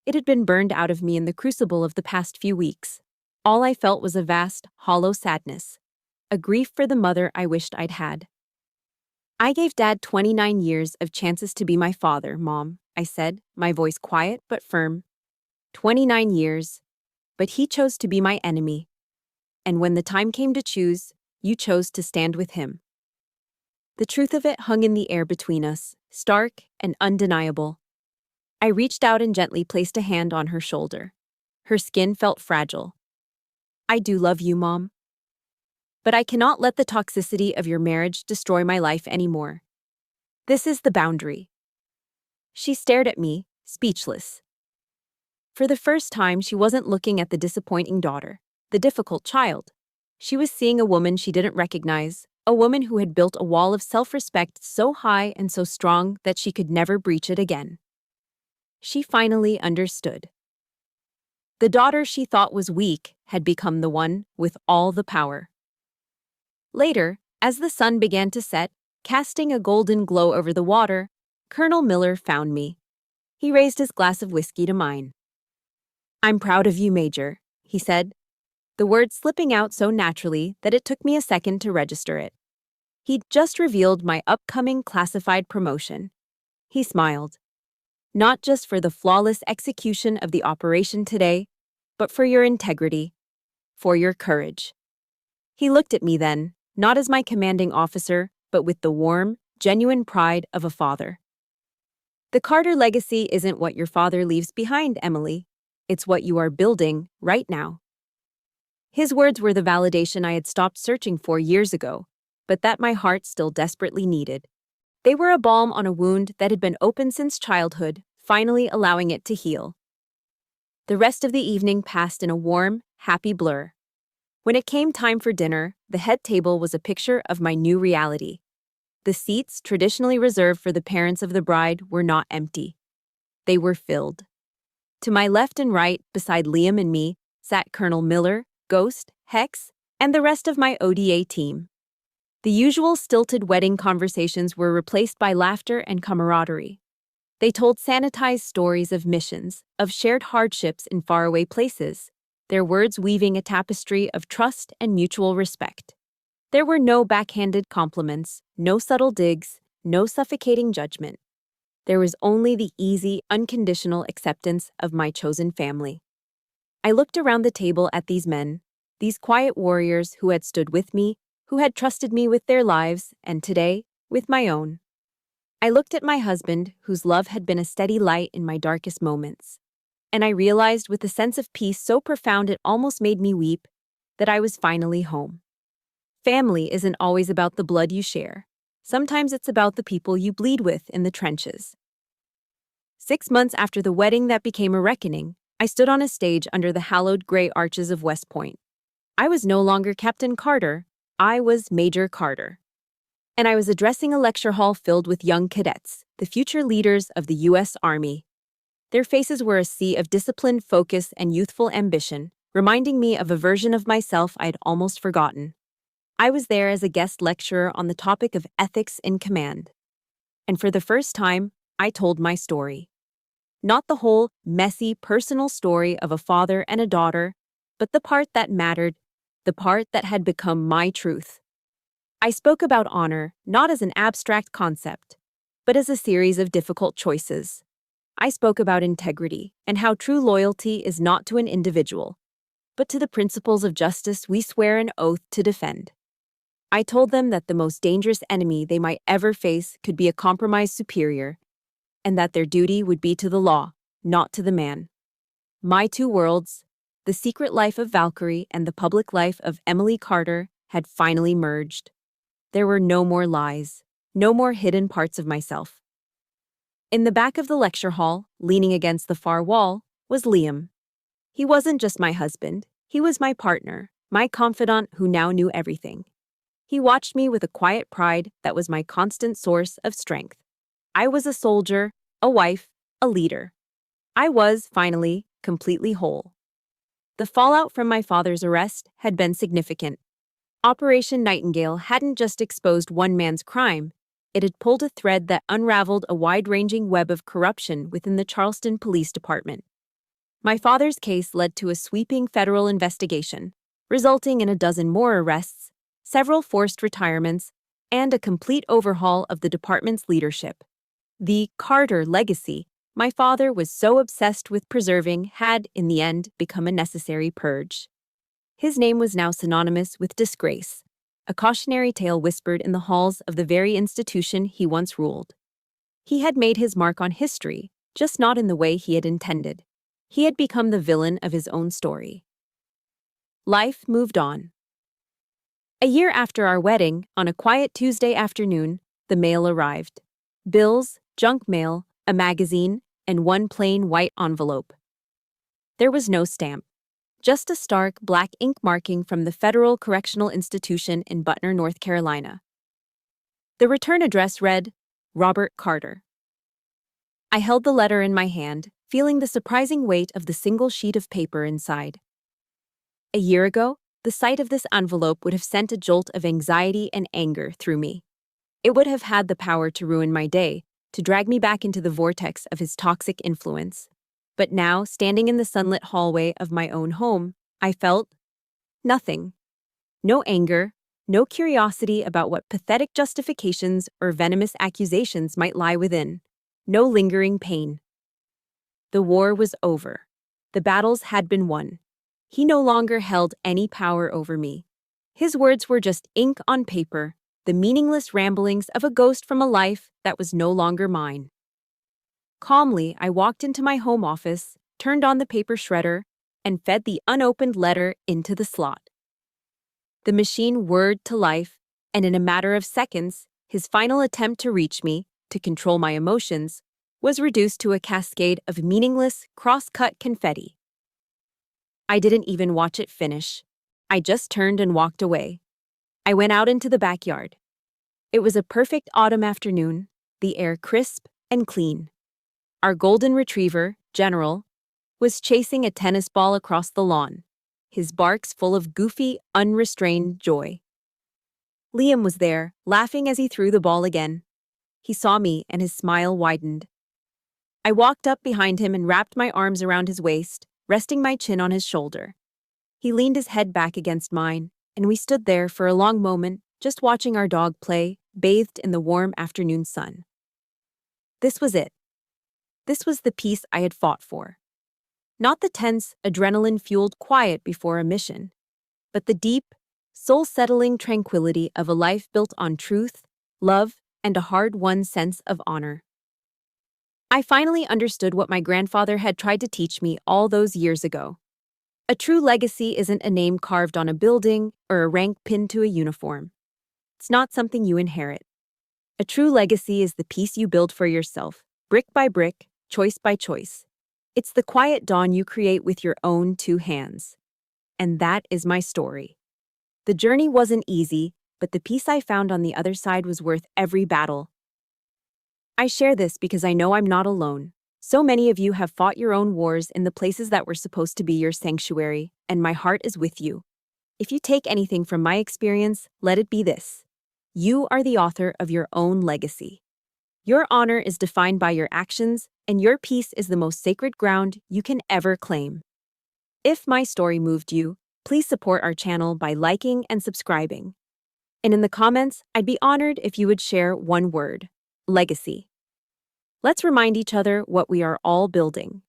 It had been burned out of me in the crucible of the past few weeks. All I felt was a vast, hollow sadness, a grief for the mother I wished I'd had. "I gave Dad 29 years of chances to be my father, Mom," I said, my voice quiet but firm. 29 years, but he chose to be my enemy. And when the time came to choose, you chose to stand with him. The truth of it hung in the air between us, stark and undeniable. I reached out and gently placed a hand on her shoulder. Her skin felt fragile. "I do love you, Mom. But I cannot let the toxicity of your marriage destroy my life anymore. This is the boundary." She stared at me, speechless. For the first time, she wasn't looking at the disappointing daughter, the difficult child. She was seeing a woman she didn't recognize, a woman who had built a wall of self-respect so high and so strong that she could never breach it again. She finally understood. The daughter she thought was weak had become the one with all the power. Later, as the sun began to set, casting a golden glow over the water, Colonel Miller found me. He raised his glass of whiskey to mine. "I'm proud of you, Major," he said, the words slipping out so naturally that it took me a second to register it. He'd just revealed my upcoming classified promotion. He smiled. "Not just for the flawless execution of the operation today, but for your integrity, for your courage." He looked at me then, not as my commanding officer, but with the warm, genuine pride of a father. "The Carter legacy isn't what your father leaves behind, Emily. It's what you are building right now." His words were the validation I had stopped searching for years ago, but that my heart still desperately needed. They were a balm on a wound that had been open since childhood, finally allowing it to heal. The rest of the evening passed in a warm, happy blur. When it came time for dinner, the head table was a picture of my new reality. The seats, traditionally reserved for the parents of the bride, were not empty. They were filled. To my left and right, beside Liam and me, sat Colonel Miller, Ghost, Hex, and the rest of my ODA team. The usual stilted wedding conversations were replaced by laughter and camaraderie. They told sanitized stories of missions, of shared hardships in faraway places, their words weaving a tapestry of trust and mutual respect. There were no backhanded compliments, no subtle digs, no suffocating judgment. There was only the easy, unconditional acceptance of my chosen family. I looked around the table at these men, these quiet warriors who had stood with me, who had trusted me with their lives, and today, with my own. I looked at my husband, whose love had been a steady light in my darkest moments. And I realized with a sense of peace so profound it almost made me weep, that I was finally home. Family isn't always about the blood you share. Sometimes it's about the people you bleed with in the trenches. 6 months after the wedding that became a reckoning, I stood on a stage under the hallowed gray arches of West Point. I was no longer Captain Carter, I was Major Carter. And I was addressing a lecture hall filled with young cadets, the future leaders of the U.S. Army. Their faces were a sea of disciplined focus and youthful ambition, reminding me of a version of myself I'd almost forgotten. I was there as a guest lecturer on the topic of ethics in command. And for the first time, I told my story. Not the whole, messy, personal story of a father and a daughter, but the part that mattered, the part that had become my truth. I spoke about honor not as an abstract concept, but as a series of difficult choices. I spoke about integrity and how true loyalty is not to an individual, but to the principles of justice we swear an oath to defend. I told them that the most dangerous enemy they might ever face could be a compromised superior, and that their duty would be to the law, not to the man. My two worlds, the secret life of Valkyrie and the public life of Emily Carter, had finally merged. There were no more lies, no more hidden parts of myself. In the back of the lecture hall, leaning against the far wall, was Liam. He wasn't just my husband, he was my partner, my confidant who now knew everything. He watched me with a quiet pride that was my constant source of strength. I was a soldier, a wife, a leader. I was, finally, completely whole. The fallout from my father's arrest had been significant. Operation Nightingale hadn't just exposed one man's crime, it had pulled a thread that unraveled a wide-ranging web of corruption within the Charleston Police Department. My father's case led to a sweeping federal investigation, resulting in a dozen more arrests, several forced retirements, and a complete overhaul of the department's leadership. The Carter legacy my father was so obsessed with preserving had, in the end, become a necessary purge. His name was now synonymous with disgrace, a cautionary tale whispered in the halls of the very institution he once ruled. He had made his mark on history, just not in the way he had intended. He had become the villain of his own story. Life moved on. A year after our wedding, on a quiet Tuesday afternoon, the mail arrived. Bills, junk mail, a magazine, and one plain white envelope. There was no stamp. Just a stark black ink marking from the Federal Correctional Institution in Butner, North Carolina. The return address read, Robert Carter. I held the letter in my hand, feeling the surprising weight of the single sheet of paper inside. A year ago, the sight of this envelope would have sent a jolt of anxiety and anger through me. It would have had the power to ruin my day, to drag me back into the vortex of his toxic influence. But now, standing in the sunlit hallway of my own home, I felt nothing. No anger, no curiosity about what pathetic justifications or venomous accusations might lie within. No lingering pain. The war was over. The battles had been won. He no longer held any power over me. His words were just ink on paper, the meaningless ramblings of a ghost from a life that was no longer mine. Calmly, I walked into my home office, turned on the paper shredder, and fed the unopened letter into the slot. The machine whirred to life, and in a matter of seconds, his final attempt to reach me, to control my emotions, was reduced to a cascade of meaningless, cross-cut confetti. I didn't even watch it finish. I just turned and walked away. I went out into the backyard. It was a perfect autumn afternoon, the air crisp and clean. Our golden retriever, General, was chasing a tennis ball across the lawn, his barks full of goofy, unrestrained joy. Liam was there, laughing as he threw the ball again. He saw me, and his smile widened. I walked up behind him and wrapped my arms around his waist, resting my chin on his shoulder. He leaned his head back against mine, and we stood there for a long moment, just watching our dog play, bathed in the warm afternoon sun. This was it. This was the peace I had fought for. Not the tense, adrenaline-fueled quiet before a mission, but the deep, soul-settling tranquility of a life built on truth, love, and a hard-won sense of honor. I finally understood what my grandfather had tried to teach me all those years ago. A true legacy isn't a name carved on a building or a rank pinned to a uniform. It's not something you inherit. A true legacy is the piece you build for yourself, brick by brick, choice by choice. It's the quiet dawn you create with your own two hands. And that is my story. The journey wasn't easy, but the peace I found on the other side was worth every battle. I share this because I know I'm not alone. So many of you have fought your own wars in the places that were supposed to be your sanctuary, and my heart is with you. If you take anything from my experience, let it be this. You are the author of your own legacy. Your honor is defined by your actions, and your peace is the most sacred ground you can ever claim. If my story moved you, please support our channel by liking and subscribing. And in the comments, I'd be honored if you would share one word: legacy. Let's remind each other what we are all building.